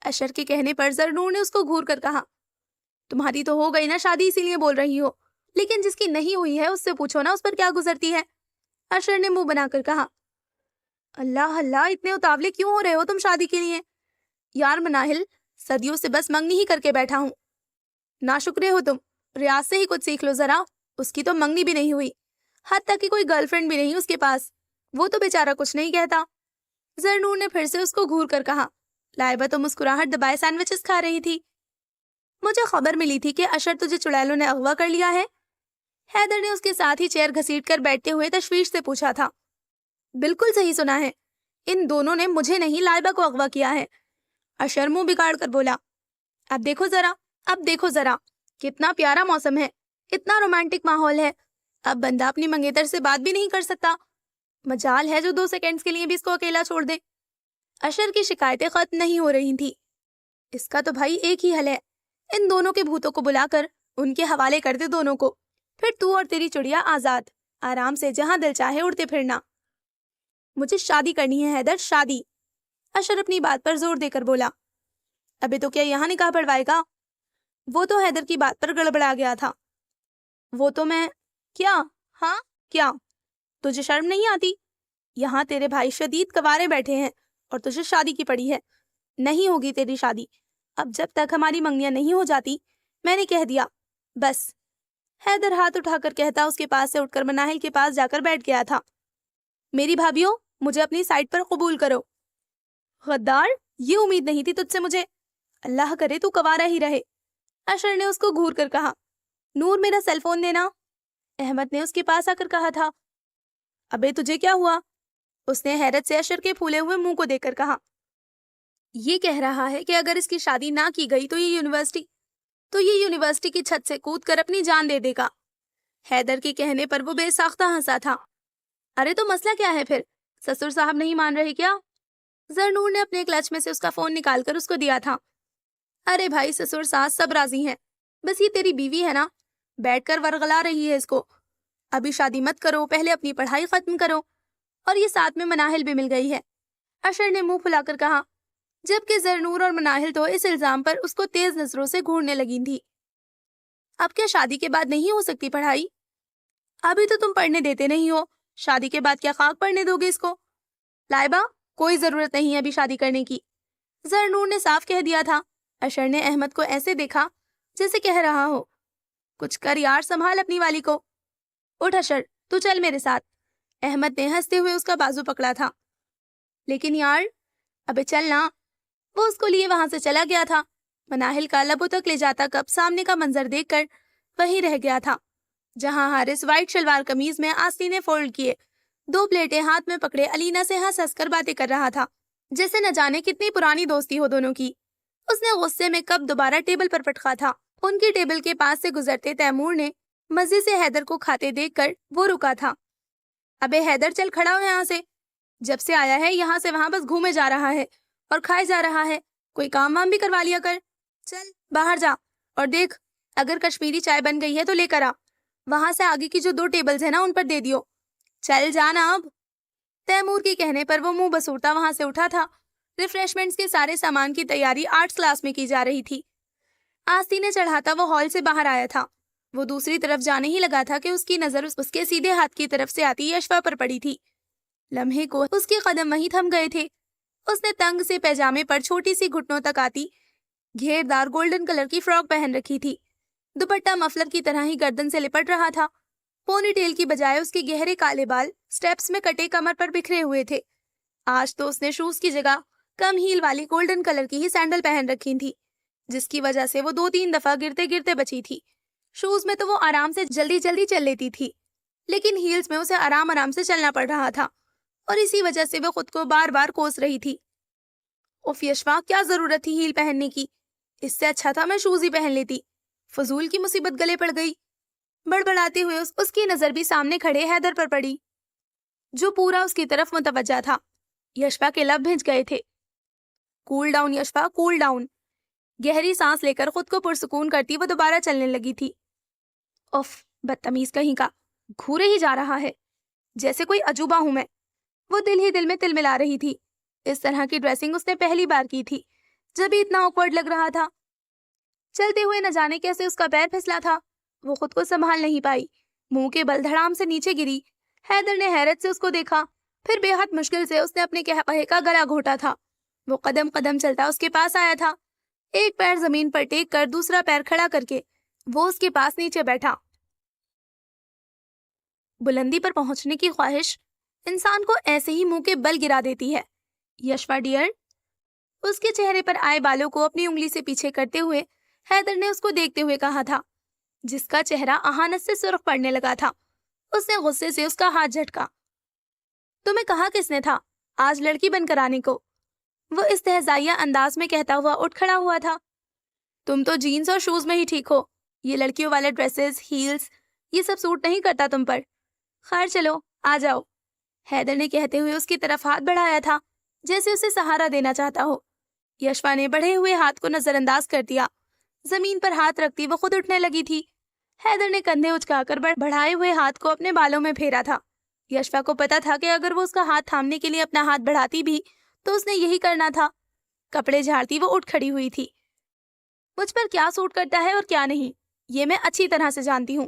اشر کے کہنے پر زرنور نے اس کو گھور کر کہا۔ تمہاری تو ہو گئی نا شادی، اسی لیے بول رہی ہو، لیکن جس کی نہیں ہوئی ہے اس سے پوچھو نا اس پر کیا گزرتی ہے۔ اشر نے منہ بنا کر کہا۔ اللہ اللہ، اتنے اتاولے کیوں ہو رہے ہو تم شادی کے لیے؟ یار مناہل، صدیوں سے بس منگنی ہی کر کے بیٹھا ہوں۔ ناشکرے ہو تم، ریاض سے ہی کچھ سیکھ لو ذرا، اس کی تو منگنی بھی نہیں ہوئی، حتیٰ کہ کوئی گرل فرینڈ بھی نہیں اس کے پاس، وہ تو بیچارہ کچھ نہیں کہتا۔ زرنور نے پھر سے اس کو گھور کر کہا۔ لائبہ تو مسکراہٹ دبائے سینڈوچز کھا رہی تھی۔ مجھے خبر ملی تھی کہ اشر تجھے چڑیلوں نے اغوا کر لیا ہے، حیدر نے اس کے ساتھ ہی چیئر گھسیٹ کر بیٹھتے ہوئے تشویش سے پوچھا تھا۔ بالکل صحیح سنا ہے، ان دونوں نے مجھے نہیں لائبہ کو اغوا کیا ہے، اشر منہ بگاڑ کر بولا۔ اب دیکھو ذرا کتنا پیارا موسم ہے، اتنا رومانٹک ماحول ہے، اب بندہ اپنی منگیتر سے بات بھی نہیں کر سکتا، مجال ہے جو 2 سیکنڈز کے لیے بھی اس کو اکیلا چھوڑ دے۔ اشر کی شکایتیں ختم نہیں ہو رہی تھی۔ اس کا تو بھائی ایک ہی حل ہے، ان دونوں کے بھوتوں کو بلا کر ان کے حوالے کر دے دونوں کو، پھر تو اور تیری چڑیا آزاد، آرام سے جہاں دل چاہے اڑتے پھرنا۔ مجھے شادی کرنی ہے حیدر، شادی، اشر اپنی بات پر زور دے کر بولا۔ ابھی تو کیا یہاں نکاح پڑھوائے گا؟ وہ تو حیدر کی بات پر گڑبڑا گیا تھا۔ وہ تو میں… کیا؟ ہاں کیا؟ تجھے شرم نہیں آتی؟ یہاں تیرے بھائی شدید کوارے بیٹھے ہیں اور تجھے شادی کی پڑی ہے۔ نہیں ہوگی تیری شادی، اب جب تک ہماری منگنیاں نہیں ہو جاتی۔ میں نے کہہ دیا بس۔ حیدر ہاتھ اٹھا کر کہتا اس کے پاس سے اٹھ کر مناہل کے پاس جا کر بیٹھ گیا تھا۔ میری بھابھیوں، مجھے اپنی سائڈ پر قبول کرو۔ غدار، یہ امید نہیں تھی تجھ سے مجھے۔ اللہ کرے تو کوارا ہی رہے۔ اشر نے اس کو گھور کر کہا۔ نور، میرا سیل فون دینا، احمد نے اس کے پاس آ کر کہا تھا۔ ابے تجھے کیا ہوا؟ اس نے حیرت سے اشر کے پھولے ہوئے منہ کو دیکھ کر کہا۔ یہ کہہ رہا ہے کہ اگر اس کی شادی نہ کی گئی تو یہ یونیورسٹی کی چھت سے کود کر اپنی جان دے دے گا۔ حیدر کے کہنے پر وہ بے ساختہ ہنسا تھا۔ ارے تو مسئلہ کیا ہے پھر؟ سسر صاحب نہیں مان رہے کیا؟ زرنور نے اپنے کلچ میں سے اس کا فون نکال کر اس کو دیا تھا۔ ارے بھائی، سسر ساس سب راضی ہیں، بس یہ تیری بیوی ہے نا، بیٹھ کر ورغلا رہی ہے اس کو۔ ابھی شادی مت کرو، پہلے اپنی پڑھائی ختم کرو، اور یہ ساتھ میں مناہل بھی مل گئی ہے، اشر نے منہ پھلا کر کہا، جبکہ زرنور اور مناہل تو اس الزام پر اس کو تیز نظروں سے گھورنے لگی تھی۔ اب کیا شادی کے بعد نہیں ہو سکتی پڑھائی؟ ابھی تو تم پڑھنے دیتے نہیں ہو، شادی کے بعد کیا خاک پڑھنے دو گے اس کو؟ لائبہ، کوئی ضرورت نہیں ابھی شادی کرنے کی، زرنور نے صاف کہہ دیا تھا۔ اشر نے احمد کو ایسے دیکھا جیسے کہہ رہا ہو، کچھ کر یار، سنبھال اپنی والی کو۔ اٹھ اشر، تو چل میرے ساتھ۔ احمد نے ہنستے ہوئے اس کا بازو پکڑا تھا۔ لیکن یار… ابے چل نا۔ وہ اس کو لیے وہاں سے چلا گیا تھا۔ مناہل کا لبوں تک لے جاتا کپ سامنے کا منظر دیکھ کر وہیں رہ گیا تھا، جہاں حارث وائٹ شلوار قمیض میں آستینے فولڈ کیے، 2 پلیٹیں ہاتھ میں پکڑے علینا سے ہنس ہنس کر باتیں کر رہا تھا، جیسے نہ جانے کتنی پرانی دوستی ہو دونوں کی۔ اس نے غصے میں کپ دوبارہ ٹیبل پر پٹکا تھا۔ ان کی ٹیبل کے پاس سے گزرتے تیمور نے مزے سے حیدر کو کھاتے دیکھ کر وہ رکا تھا۔ ابے حیدر، چل کھڑا ہو یہاں سے، جب سے آیا ہے یہاں سے وہاں بس گھومے جا رہا ہے اور کھائے جا رہا ہے، کوئی کام وام بھی کروا لیا کر۔ چل باہر جا اور دیکھ، اگر کشمیری چائے بن گئی ہے تو لے کر آ، وہاں سے آگے کی جو 2 ٹیبلز ہیں نا ان پر دے دیو، چل جانا اب۔ تیمور کے کہنے پر وہ منہ بسورتا وہاں سے اٹھا تھا۔ ریفریشمنٹس کے سارے سامان کی تیاری آرٹس کلاس میں کی جا رہی تھی۔ آستینے چڑھاتا وہ ہال سے باہر آیا تھا۔ وہ دوسری طرف جانے ہی لگا تھا کہ اس کی نظر اس کے سیدھے ہاتھ کی طرف سے آتی یشوا پر پڑی تھی۔ لمحے کو اس کے قدم وہیں تھم گئے تھے۔ اس نے تنگ سے پیجامے پر چھوٹی سی گھٹنوں تک آتی گھیردار گولڈن کلر کی فراک پہن رکھی تھی۔ دوپٹہ مفلر کی طرح ہی گردن سے لپٹ رہا تھا۔ پونی ٹیل کی بجائے اس کے گہرے کالے بال سٹیپس میں کٹے کمر پر بکھرے ہوئے تھے۔ آج تو اس نے شوز کی جگہ کم ہیل والی گولڈن کلر کی ہی سینڈل پہن رکھی تھی، جس کی وجہ سے وہ 2-3 دفعہ گرتے گرتے بچی تھی۔ شوز میں تو وہ آرام سے جلدی جلدی چل لیتی تھی، لیکن ہیلز میں اسے آرام سے چلنا پڑ رہا تھا، اور اسی وجہ سے وہ خود کو بار بار کوس رہی تھی۔ اف یشوا، کیا ضرورت تھی ہیل پہننے کی؟ اس سے اچھا تھا میں شوز ہی پہن لیتی، فضول کی مصیبت گلے پڑ گئی۔ بڑبڑاتے ہوئے اس کی نظر بھی سامنے کھڑے حیدر پر پڑی، جو پورا اس کی طرف متوجہ تھا۔ یشوا کے لب بھیج گئے تھے۔ کول ڈاؤن یشوا، کول ڈاؤن۔ گہری سانس لے کر خود کو پرسکون کرتی وہ دوبارہ چلنے لگی تھی۔ اف، بدتمیز کہیں کا، گھورے ہی جا رہا ہے جیسے کوئی عجوبہ ہوں میں۔ وہ دل ہی دل میں تل ملا رہی تھی۔ اس طرح کی ڈریسنگ اس نے پہلی بار کی تھی، جب ہی اتنا آکورڈ لگ رہا تھا۔ چلتے ہوئے نہ جانے کیسے اس کا پیر پھسلا تھا، وہ خود کو سنبھال نہیں پائی، منہ کے بل دھڑام سے نیچے گری۔ حیدر نے حیرت سے اس کو دیکھا، پھر بے حد مشکل سے اس نے اپنے قہقہے کا گلا گھوٹا تھا۔ وہ قدم قدم چلتا اس کے پاس آیا تھا، ایک پیر زمین پر ٹیک کر دوسرا پیر کھڑا کر کے وہ اس کے پاس نیچے بیٹھا۔ بلندی پر پہنچنے کی خواہش انسان کو ایسے ہی منہ کے بل گرا دیتی ہے، یشوا ڈیئر۔ اس کے چہرے پر آئے بالوں کو اپنی انگلی سے پیچھے کرتے ہوئے حیدر نے اس کو دیکھتے ہوئے کہا تھا، جس کا چہرہ اہانت سے سرخ پڑنے لگا تھا۔ اس نے غصے سے اس کا ہاتھ جھٹکا۔ تمہیں کہا کس نے تھا آج لڑکی بن کر آنے کو؟ وہ استہزائیہ انداز میں کہتا ہوا اٹھ کھڑا ہوا تھا۔ تم تو جینز اور شوز میں ہی ٹھیک ہو، یہ لڑکیوں والے ڈریسز، ہیلز، یہ سب سوٹ نہیں کرتا تم پر۔ خیر چلو آ جاؤ، حیدر نے کہتے ہوئے اس کی طرف ہاتھ بڑھایا تھا، جیسے اسے سہارا دینا چاہتا ہو۔ یشوا نے بڑھے ہوئے ہاتھ کو نظر انداز کر دیا۔ زمین پر ہاتھ رکھتی وہ خود اٹھنے لگی تھی۔ حیدر نے کندھے اچکا کر بڑھائے ہوئے ہاتھ کو اپنے بالوں میں پھیرا تھا۔ یشوا کو پتا تھا کہ اگر وہ اس کا ہاتھ تھامنے کے لیے اپنا ہاتھ بڑھاتی بھی تو اس نے یہی کرنا تھا۔ کپڑے جھاڑتی وہ اٹھ کھڑی ہوئی تھی۔ مجھ پر کیا سوٹ کرتا ہے اور کیا نہیں، یہ میں اچھی طرح سے جانتی ہوں۔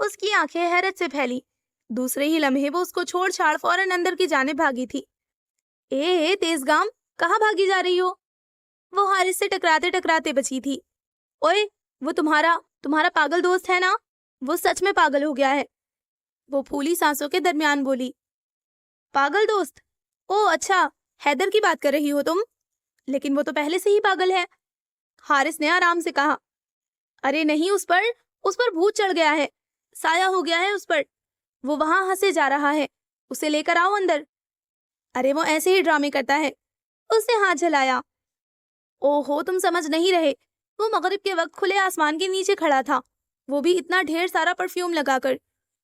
اس کی آنکھیں حیرت سے پھیلی. دوسرے ہی لمحے وہ اس کو چھوڑ چھاڑ فوراً اندر کی جانب بھاگی تھی. اے تیز گام، کہاں بھاگی جا رہی ہو؟ وہ حارث سے ٹکراتے ٹکراتے بچی تھی. اوئے، وہ تمہارا پاگل دوست ہے نا؟ وہ سچ میں پاگل ہو گیا ہے. وہ پھولی سانسوں کے درمیان بولی. پاگل دوست؟ او اچھا، حیدر کی بات کر رہی ہو تم؟ لیکن وہ تو پہلے سے ہی پاگل ہے. حارث نے آرام سے کہا. ارے نہیں، اس پر بھوت چڑھ گیا ہے، سایہ ہو گیا ہے اس پر. وہ وہاں ہنسے جا رہا ہے، اسے لے کر آؤ اندر. ارے وہ ایسے ہی ڈرامے کرتا ہے. اس نے ہاتھ جھلایا. او ہو، تم سمجھ نہیں رہے. وہ مغرب کے وقت کھلے آسمان کے نیچے کھڑا تھا، وہ بھی اتنا ڈھیر سارا پرفیوم لگا کر.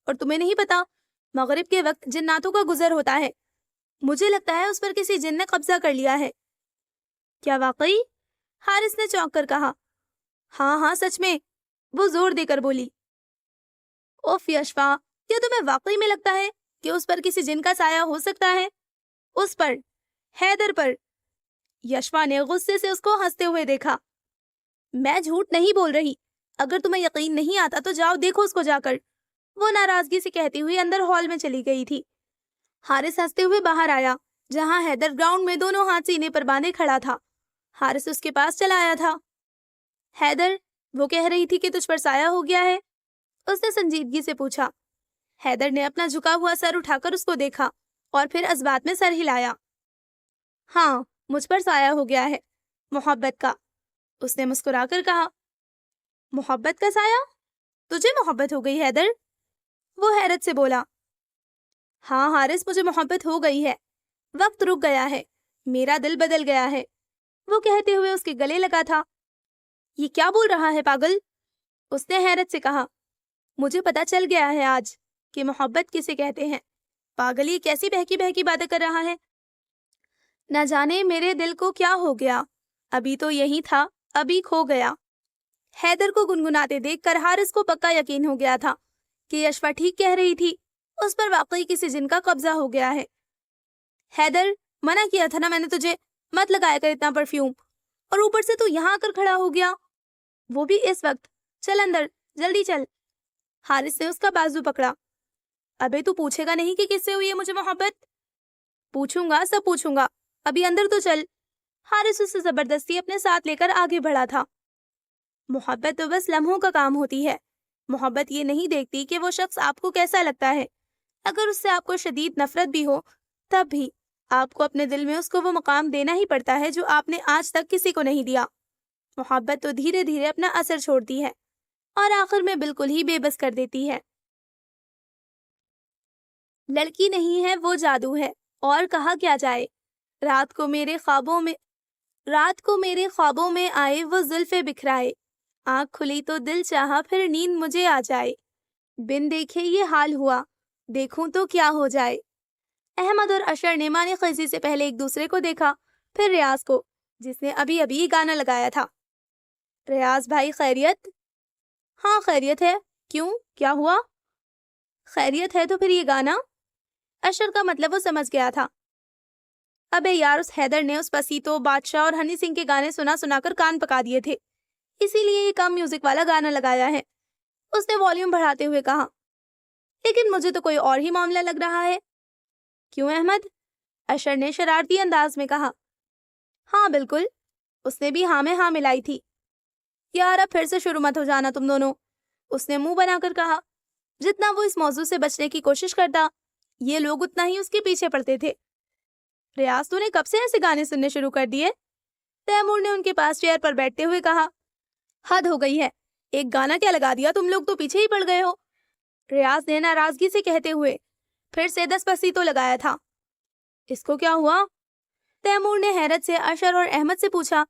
اور تمہیں نہیں پتا، مغرب کے وقت جناتوں کا گزر ہوتا ہے. مجھے لگتا ہے اس پر کسی جن نے قبضہ کر لیا ہے. کیا واقعی؟ حارث نے چونک کر کہا. ہاں ہاں سچ میں، وہ زور دے کر بولی. اوف یشفا، کیا تمہیں واقعی میں لگتا ہے کہ اس پر کسی جن کا سایہ ہو سکتا ہے؟ اس پر، حیدر پر. یشفا نے غصے سے اس کو ہنستے ہوئے دیکھا. میں جھوٹ نہیں بول رہی، اگر تمہیں یقین نہیں آتا تو جاؤ دیکھو اس کو جا کر. وہ ناراضگی سے کہتی ہوئی اندر ہال میں چلی گئی تھی. حارث ہنستے ہوئے باہر آیا، جہاں حیدر گراؤنڈ میں دونوں ہاتھ سینے پر باندھے کھڑا تھا. حارث اس کے پاس چلا آیا تھا. حیدر، وہ کہہ رہی تھی کہ تجھ پر سایہ ہو گیا ہے؟ اس نے سنجیدگی سے پوچھا. حیدر نے اپنا جھکا ہوا سر اٹھا کر اس کو دیکھا اور پھر اثبات میں سر ہلایا. ہاں، مجھ پر سایہ ہو گیا ہے، محبت کا. اس نے مسکرا کر کہا. محبت کا سایہ؟ تجھے محبت ہو گئی حیدر؟ وہ حیرت سے بولا. ہاں حارث، مجھے محبت ہو گئی ہے. وقت رک گیا ہے، میرا دل بدل گیا ہے. وہ کہتے ہوئے اس کے گلے لگا تھا. یہ کیا بول رہا ہے پاگل؟ اس نے حیرت سے کہا. مجھے پتا چل گیا ہے آج کہ محبت کسے کہتے ہیں. پاگل، یہ کیسی بہکی بہکی باتیں کر رہا ہے؟ نہ جانے میرے دل کو کیا ہو گیا، ابھی تو یہی تھا، ابھی کھو گیا. حیدر کو گنگناتے دیکھ کر حارث کو پکا یقین ہو گیا تھا کہ یشفا ٹھیک کہہ رہی تھی، اس پر واقعی کسی جن کا قبضہ ہو گیا ہے. حیدر، منع کیا تھا نا میں نے تجھے، مت لگایا کر اتنا پرفیوم، اور اوپر سے تو یہاں آ کر کھڑا ہو گیا، وہ بھی اس وقت. چل اندر، جلدی چل. حارث نے اس کا بازو پکڑا. ابے تو پوچھے گا نہیں کہ کس سے ہوئی ہے مجھے محبت؟ پوچھوں گا، سب پوچھوں گا، ابھی اندر تو چل. حارث اسے زبردستی اپنے ساتھ لے کر آگے بڑھا تھا. محبت تو بس لمحوں کا کام ہوتی ہے. محبت یہ نہیں دیکھتی کہ وہ شخص آپ کو کیسا لگتا ہے. اگر اس سے آپ کو شدید نفرت بھی ہو، تب بھی آپ کو اپنے دل میں اس کو وہ مقام دینا ہی پڑتا ہے جو آپ نے آج تک کسی کو نہیں دیا. محبت تو دھیرے دھیرے اپنا اثر چھوڑتی ہے اور آخر میں بالکل ہی بے بس کر دیتی ہے. لڑکی نہیں ہے، وہ جادو ہے، اور کہا کیا جائے. رات کو میرے خوابوں میں آئے وہ زلفیں بکھرائے. آنکھ کھلی تو دل چاہا پھر نیند مجھے آ جائے. بن دیکھے یہ حال ہوا، دیکھوں تو کیا ہو جائے. احمد اور اشر نے مانی خیزی سے پہلے ایک دوسرے کو دیکھا، پھر ریاض کو، جس نے ابھی ابھی گانا لگایا تھا. ریاض بھائی خیریت؟ ہاں خیریت ہے. کیوں، کیا ہوا؟ خیریت ہے تو پھر یہ گانا؟ اشر کا مطلب وہ سمجھ گیا تھا. ابے یار، اس حیدر نے اس پسیتو، بادشاہ اور ہنی سنگھ کے گانے سنا سنا کر کان پکا دیے تھے، اسی لیے یہ کم میوزک والا گانا لگایا ہے. اس نے والیوم بڑھاتے ہوئے کہا. لیکن مجھے تو کوئی اور ہی معاملہ لگ رہا ہے. کیوں احمد؟ اشر نے شرارتی انداز میں کہا. ہاں بالکل. اس نے بھی ہاں میں ہاں ملائی تھی. یار اب پھر سے شروع مت ہو جانا تم دونوں، اس نے منہ بنا کر کہا. جتنا وہ اس موضوع سے بچنے کی کوشش کرتا، یہ لوگ اتنا ہی اس کے پیچھے پڑتے تھے. ریاض، تو نے کب سے ایسے گانے سننے شروع کر دیے؟ تیمور نے ان کے پاس چیئر پر بیٹھتے ہوئے کہا. حد ہو گئی ہے، ایک گانا کیا لگا دیا، تم لوگ تو پیچھے ہی پڑ گئے ہو. ریاض نے ناراضگی سے کہتے ہوئے پھر سے 10 پسیتو لگایا تھا. اس کو کیا ہوا؟ تیمور نے حیرت سے اشر اور احمد سے پوچھا،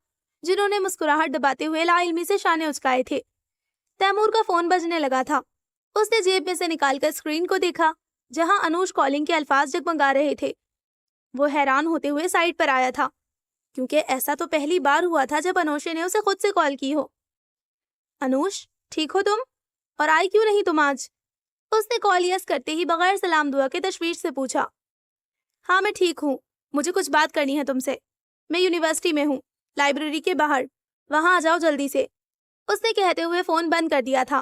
جنہوں نے مسکراہٹ دباتے ہوئے لا علمی سے شانے اچکائے تھے. تیمور کا فون بجنے لگا تھا. اس نے جیب میں سے نکال کر اسکرین کو دیکھا، جہاں انوش کالنگ کے الفاظ جگمگا رہے تھے. وہ حیران ہوتے ہوئے سائٹ پر آیا تھا، کیونکہ ایسا تو پہلی بار ہوا تھا جب انوشے نے اسے خود سے کال کی ہو. انوش، ٹھیک ہو تم؟ اور آئی کیوں نہیں تم آج؟ اس نے کال یس کرتے ہی بغیر سلام دعا کے تشویش سے پوچھا. ہاں میں ٹھیک ہوں، مجھے کچھ بات کرنی ہے تم سے. میں یونیورسٹی میں ہوں، لائبریری کے باہر، وہاں آ جاؤ جلدی سے. اس نے کہتے ہوئے فون بند کر دیا تھا.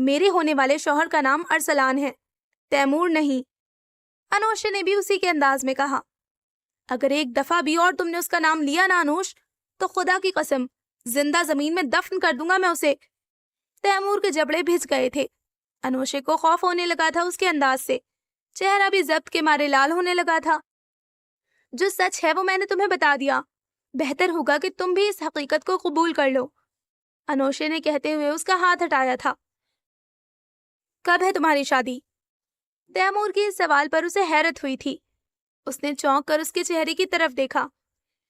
میرے ہونے والے شوہر کا نام ارسلان ہے، تیمور نہیں۔ انوشے نے بھی اسی کے انداز میں کہا۔ اگر ایک دفعہ بھی اور تم نے اس کا نام لیا نا انوش، تو خدا کی قسم زندہ زمین میں دفن کر دوں گا میں اسے۔ تیمور کے جبڑے بھج گئے تھے۔ انوشے کو خوف ہونے لگا تھا اس کے انداز سے، چہرہ بھی ضبط کے مارے لال ہونے لگا تھا۔ جو سچ ہے وہ میں نے تمہیں بتا دیا، بہتر ہوگا کہ تم بھی اس حقیقت کو قبول کر لو، انوشے نے کہتے ہوئے اس کا ہاتھ ہٹایا تھا۔ کب ہے تمہاری شادی؟ تیمور کے اس سوال پر اسے حیرت ہوئی تھی۔ اس نے چونک کر اس کے چہرے کی طرف دیکھا،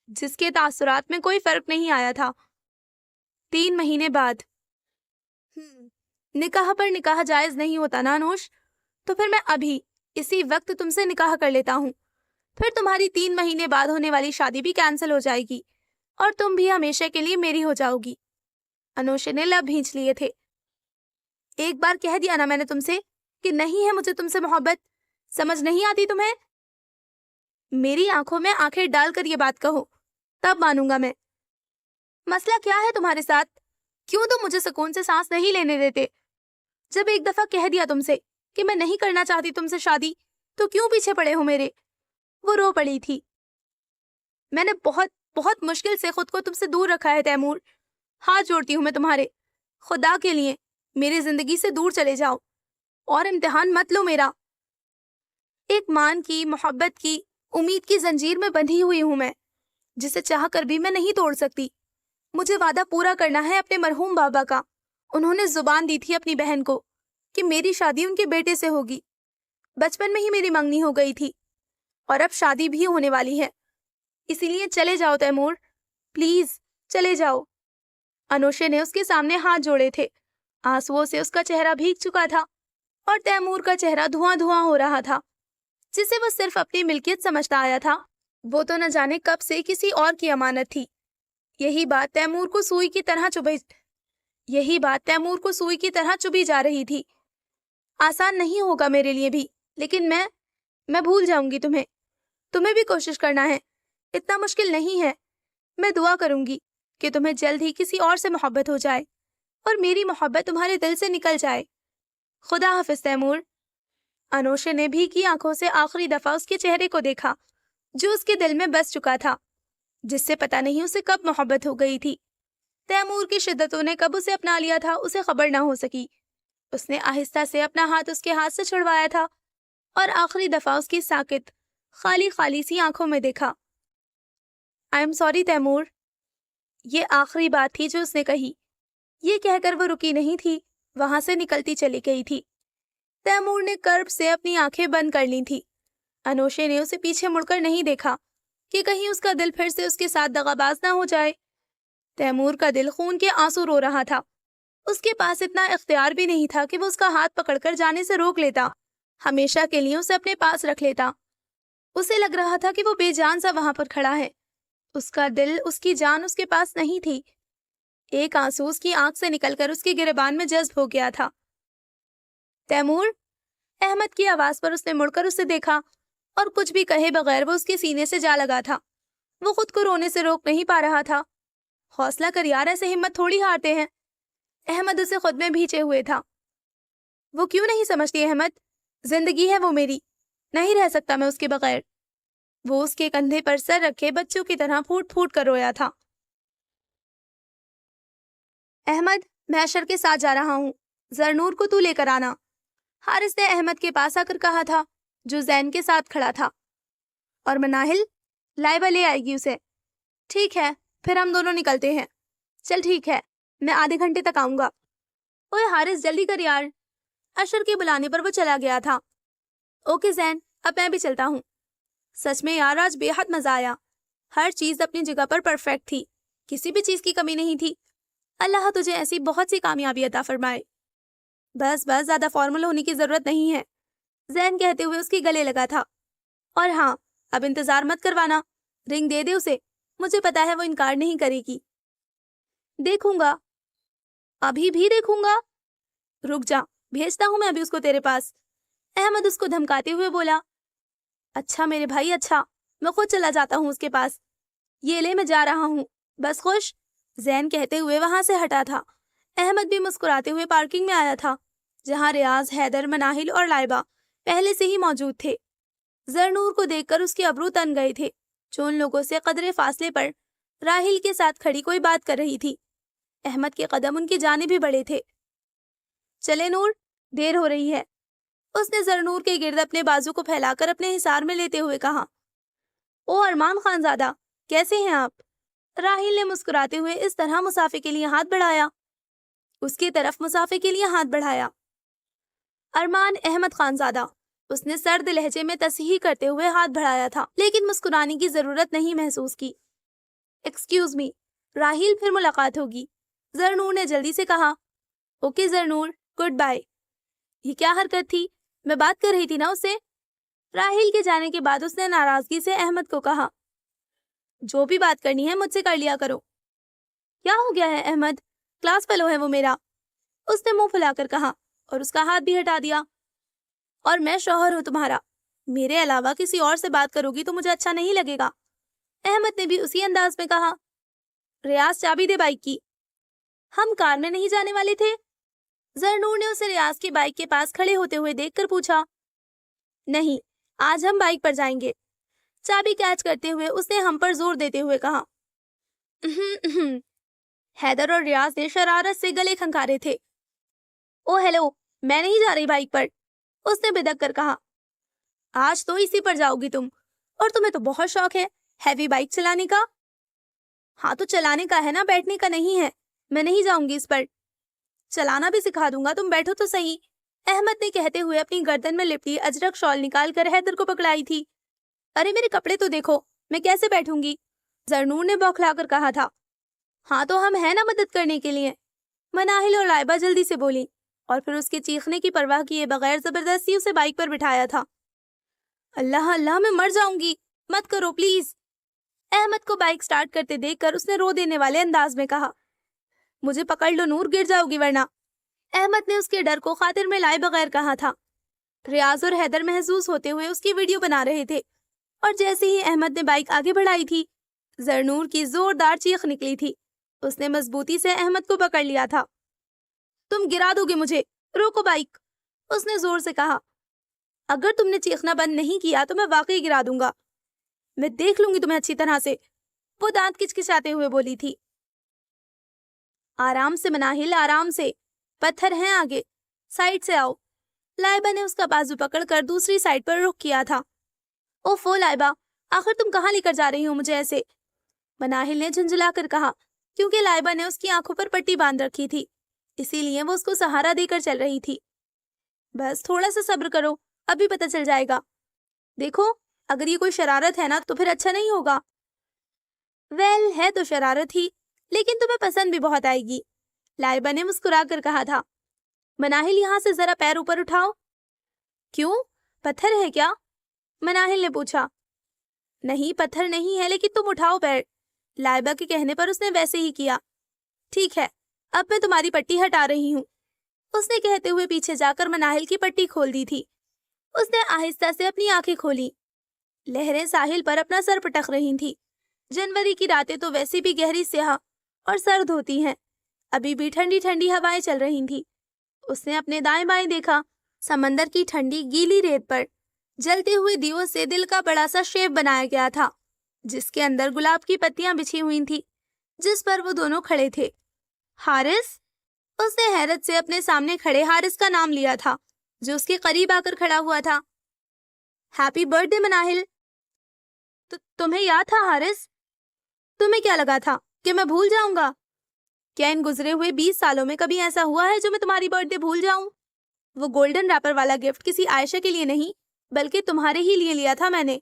جس کے تاثرات میں کوئی فرق نہیں آیا تھا۔ 3 مہینے بعد۔ نکاح پر نکاح جائز نہیں ہوتا نا انوش؟ تو پھر میں ابھی اسی وقت تم سے نکاح کر لیتا ہوں، پھر تمہاری 3 مہینے بعد ہونے والی شادی بھی کینسل ہو جائے گی اور تم بھی ہمیشہ کے لیے میری ہو جاؤ گی۔ انوشے نے لب بھینچ لیے تھے۔ ایک بار کہہ دیا نا میں نے تم سے کہ نہیں ہے مجھے تم سے محبت، سمجھ نہیں آتی تمہیں؟ میری آنکھوں میں آنکھیں ڈال کر یہ بات کہو، تب مانوں گا میں۔ مسئلہ کیا ہے تمہارے ساتھ؟ کیوں تم مجھے سکون سے سانس نہیں لینے دیتے؟ جب ایک دفعہ کہہ دیا تم سے کہ میں نہیں کرنا چاہتی تم سے شادی، تو کیوں پیچھے پڑے ہو میرے؟ وہ رو پڑی تھی۔ میں نے بہت بہت مشکل سے خود کو تم سے دور رکھا ہے تیمور، ہاتھ جوڑتی ہوں میں تمہارے، خدا کے لیے میری زندگی سے دور چلے جاؤ اور امتحان مت لو میرا۔ ایک مان کی، محبت کی، امید کی زنجیر میں بندھی ہوئی ہوں میں، جسے چاہ کر بھی میں نہیں توڑ سکتی۔ مجھے وعدہ پورا کرنا ہے اپنے مرحوم بابا کا۔ انہوں نے زبان دی تھی اپنی بہن کو کہ میری شادی ان کے بیٹے سے ہوگی۔ بچپن میں ہی میری منگنی ہو گئی تھی اور اب شادی بھی ہونے والی ہے، اسی لیے چلے جاؤ تیمور، پلیز چلے جاؤ۔ انوشے نے اس کے سامنے ہاتھ جوڑے تھے، آنسوؤں سے اس کا چہرہ بھیگ چکا تھا اور تیمور کا چہرہ دھواں دھواں ہو رہا تھا، جسے وہ صرف اپنی ملکیت سمجھتا آیا تھا۔ وہ تو نہ جانے کب سے کسی اور کی امانت تھی۔ یہی بات تیمور کو سوئی کی طرح چبھی جا رہی تھی۔ آسان نہیں ہوگا میرے لیے بھی، لیکن میں بھول جاؤں گی تمہیں بھی کوشش کرنا ہے، اتنا مشکل نہیں ہے۔ میں دعا کروں گی کہ تمہیں جلد ہی کسی اور سے محبت ہو جائے اور میری محبت تمہارے دل سے نکل جائے۔ خدا حافظ تیمور۔ انوشے نے بھی کی آنکھوں سے آخری دفعہ اس کے چہرے کو دیکھا جو اس کے دل میں بس چکا تھا، جس سے پتہ نہیں اسے کب محبت ہو گئی تھی۔ تیمور کی شدتوں نے کب اسے اپنا لیا تھا اسے خبر نہ ہو سکی۔ اس نے آہستہ سے اپنا ہاتھ اس کے ہاتھ سے چھڑوایا تھا اور آخری دفعہ اس کی ساکت، خالی سی آنکھوں میں دیکھا۔ I M sorry Taimur. یہ آخری بات تھی جو اس نے کہی۔ یہ کہہ کر وہ رکی نہیں تھی، وہاں سے نکلتی چلی گئی تھی۔ تیمور نے کرب سے اپنی آنکھیں بند کر لی تھی۔ انوشے نے اسے پیچھے مڑ کر نہیں دیکھا کہ کہیں اس کا دل پھر سے اس کے ساتھ دغاباز نہ ہو جائے۔ تیمور کا دل خون کے آنسو رو رہا تھا۔ اس کے پاس اتنا اختیار بھی نہیں تھا کہ وہ اس کا ہاتھ پکڑ کر جانے سے روک لیتا، ہمیشہ کے لیے اسے اپنے پاس رکھ لیتا۔ اسے لگ رہا تھا کہ وہ بے جان سا وہاں پر کھڑا ہے، اس کا دل، اس کی جان اس کے پاس نہیں تھی۔ ایک آنسو اس کی آنکھ سے نکل کر اس کی گریبان میں جذب ہو گیا تھا۔ تیمور، احمد کی آواز پر اس نے مڑ کر اسے دیکھا اور کچھ بھی کہے بغیر وہ اس کے سینے سے جا لگا تھا۔ وہ خود کو رونے سے روک نہیں پا رہا تھا۔ حوصلہ کر یار، ایسے ہمت تھوڑی ہارتے ہیں۔ احمد اسے خود میں بھیچے ہوئے تھا۔ وہ کیوں نہیں سمجھتی احمد؟ زندگی ہے وہ میری، نہیں رہ سکتا میں اس کے بغیر۔ وہ اس کے کندھے پر سر رکھے بچوں کی طرح پھوٹ پھوٹ کر رویا تھا۔ احمد، میں اشر کے ساتھ جا رہا ہوں، زرنور کو تو لے کر آنا، حارث نے احمد کے پاس آ کر کہا تھا جو زین کے ساتھ کھڑا تھا۔ اور مناہل؟ لائبہ لے آئے گی اسے۔ ٹھیک ہے، پھر ہم دونوں نکلتے ہیں۔ چل ٹھیک ہے، میں آدھے گھنٹے تک آؤں گا۔ اوے حارث جلدی کر یار۔ اشر کے بلانے پر وہ چلا گیا تھا۔ اوکے زین، اب میں بھی چلتا ہوں۔ سچ میں یار آج بے حد مزہ آیا، ہر چیز اپنی جگہ پر پرفیکٹ تھی، کسی بھی چیز کی کمی نہیں تھی۔ اللہ تجھے ایسی بہت سی کامیابی عطا فرمائے۔ بس زیادہ فارمل ہونے کی ضرورت نہیں ہے، زین کہتے ہوئے اس کے گلے لگا تھا۔ اور ہاں، اب انتظار مت کروانا، رنگ دے دے اسے، مجھے پتا ہے وہ انکار نہیں کرے گی۔ دیکھوں گا، ابھی بھی دیکھوں گا۔ رک جا، بھیجتا ہوں میں ابھی اس کو تیرے پاس، احمد اس کو دھمکاتے ہوئے بولا۔ اچھا میرے بھائی، اچھا، میں خود چلا جاتا ہوں اس کے پاس۔ یہ لے، میں جا رہا ہوں، بس خوش، زین کہتے ہوئے وہاں سے ہٹا تھا۔ احمد بھی مسکراتے ہوئے پارکنگ میں آیا تھا جہاں ریاض، حیدر، مناہل اور لائبہ پہلے سے ہی موجود تھے۔ زرنور کو دیکھ کر اس کے ابرو تن گئے تھے، جو ان لوگوں سے قدرے فاصلے پر راحیل کے ساتھ کھڑی کوئی بات کر رہی تھی۔ احمد کے قدم ان کی جانب ہی بڑھے تھے۔ چلے نور، دیر ہو رہی ہے، اس نے زرنور کے گرد اپنے بازو کو پھیلا کر اپنے حصار میں لیتے ہوئے کہا۔ او ارمان خان زادہ، کیسے ہیں آپ؟ راحیل نے مسکراتے ہوئے اس طرح مسافے کے لیے ہاتھ بڑھایا، اس کی طرف مسافے کے لیے ہاتھ بڑھایا۔ ارمان احمد خان زادہ، اس نے سرد لہجے میں تصحیح کرتے ہوئے ہاتھ بڑھایا تھا، لیکن مسکرانے کی ضرورت نہیں محسوس کی۔ ایکسکیوز می راحیل، پھر ملاقات ہوگی، زرنور نے جلدی سے کہا۔ Okay Zarnoor, goodbye. یہ کیا حرکت تھی؟ میں بات کر رہی تھی نا اس سے۔ راحیل کے جانے کے بعد اس نے ناراضگی سے احمد کو کہا، جو بھی بات کرنی ہے مجھ سے کر لیا کرو۔ کیا ہو گیا ہے احمد؟ کلاس فیلو ہے وہ میرا، اس نے منہ پھلا کر کہا اور اس کا ہاتھ بھی ہٹا دیا۔ اور میں شوہر ہوں تمہارا، میرے علاوہ کسی اور سے بات کرو گی تو مجھے اچھا نہیں لگے گا۔ احمد نے بھی اسی انداز میں کہا۔ ریاض، چابی دے بائک کی۔ ہم کار میں نہیں جانے والے تھے؟ زرنور نے اسے ریاض کی بائک کے پاس کھڑے ہوتے ہوئے دیکھ کر پوچھا۔ نہیں، آج ہم بائک پر جائیں گے، چابی کیچ کرتے ہوئے اس نے ہم پر زور دیتے ہوئے کہا۔ حیدر اور ریاض نے شرارت سے گلے کھنکارے تھے۔ او ہیلو، میں نہیں جا رہی بائک پر، اس نے بدک کر کہا۔ آج تو اسی پر جاؤ گی تم، اور تمہیں تو بہت شوق ہے ہیوی بائک چلانے کا۔ ہاں تو چلانے کا ہے نا، بیٹھنے کا نہیں ہے۔ میں نہیں جاؤں گی اس پر، چلانا بھی سکھا دوں گا، تم بیٹھو تو صحیح، احمد نے کہتے ہوئے اپنی گردن میں لپٹی اجرک شال نکال کر حیدر کو پکڑائی تھی۔ ارے میرے کپڑے تو دیکھو، میں کیسے بیٹھوں گی؟ زرنور نے بوکھلا کر کہا تھا۔ ہاں تو ہم ہیں نا مدد کرنے کے لیے، مناہل اور لائبہ جلدی سے بولی، اور پھر اس کے چیخنے کی پرواہ کیے بغیر زبردستی اسے بائک پر بٹھایا تھا۔ اللہ اللہ، میں مر جاؤں گی، مت کرو پلیز، احمد کو بائک سٹارٹ کرتے دیکھ کر اس نے رو دینے والے انداز میں کہا۔ مجھے پکڑ لو نور، گر جاؤ گی ورنہ، احمد نے اس کے ڈر کو خاطر میں لائے بغیر کہا تھا۔ ریاض اور حیدر محسوس ہوتے ہوئے اس کی ویڈیو بنا رہے تھے، اور جیسے ہی احمد نے بائک آگے بڑھائی تھی، زرنور کی زوردار چیخ نکلی تھی۔ اس نے مضبوطی سے احمد کو پکڑ لیا تھا۔ تم گرا دو گے مجھے، روکو بائک، اس نے زور سے کہا۔ اگر تم نے چیخنا بند نہیں کیا تو میں واقعی گرا دوں گا، میں دیکھ لوں گی تمہیں اچھی طرح سے، وہ دانت کچکچاتے ہوئے بولی تھی۔ آرام سے مناہل، آرام سے، پتھر ہیں آگے، سائڈ سے آؤ، لائبہ نے اس کا بازو پکڑ کر دوسری سائڈ پر رخ کیا تھا۔ اوفو لائبہ، آخر تم کہاں لے کر جا رہی ہو مجھے ایسے؟ مناہل نے جھنجھلا کر کہا، کیونکہ لائبہ نے اس کی آنکھوں پر پٹی باندھ رکھی تھی، اسی لیے وہ اس کو سہارا دے کر چل رہی تھی۔ بس تھوڑا سا صبر کرو، ابھی پتہ چل جائے گا، دیکھو اگر یہ کوئی شرارت ہے نا تو پھر اچھا نہیں ہوگا۔ ویل، ہے تو شرارت ہی، لیکن تمہیں پسند بھی بہت آئے گی، لائبہ نے مسکرا کر کہا تھا۔ مناہل، یہاں سے ذرا پیر اوپر اٹھاؤ۔ کیوں، پتھر ہے کیا؟ مناہل نے پوچھا۔ نہیں پتھر نہیں ہے، لیکن تم اٹھاؤ پیر، لائبہ کے کہنے پر اس نے ویسے ہی کیا۔ ٹھیک ہے، اب میں تمہاری پٹی ہٹا رہی ہوں، اس نے کہتے ہوئے پیچھے جا کر مناہل کی پٹی کھول دی تھی۔ اس نے آہستہ سے اپنی آنکھیں کھولی، لہریں ساحل پر اپنا سر پٹک رہی تھی۔ جنوری کی راتیں تو ویسی بھی گہری سیاہ اور سرد ہوتی ہیں، ابھی بھی ٹھنڈی ٹھنڈی ہوائیں چل رہی تھیں۔ اس نے اپنے دائیں بائیں دیکھا، سمندر کی ٹھنڈی گیلی ریت پر جلتے ہوئے دیووں سے دل کا بڑا سا شیپ بنایا گیا تھا، جس کے اندر گلاب کی پتیاں بچھی ہوئی تھیں، جس پر وہ دونوں کھڑے تھے۔ حارث، اس نے حیرت سے اپنے سامنے کھڑے حارث کا نام لیا تھا، جو اس کے قریب آ کر کھڑا ہوا تھا۔ ہیپی برتھ ڈے مناہل، تمہیں یاد تھا حارث؟ تمہیں کیا لگا تھا کہ میں بھول جاؤں گا؟ کیا ان گزرے ہوئے 20 سالوں میں کبھی ایسا ہوا ہے جو میں تمہاری برتھ ڈے بھول جاؤں؟ وہ گولڈن ریپر والا گفٹ کسی عائشہ کے لیے نہیں بلکہ تمہارے ہی لیے لیا تھا میں نے،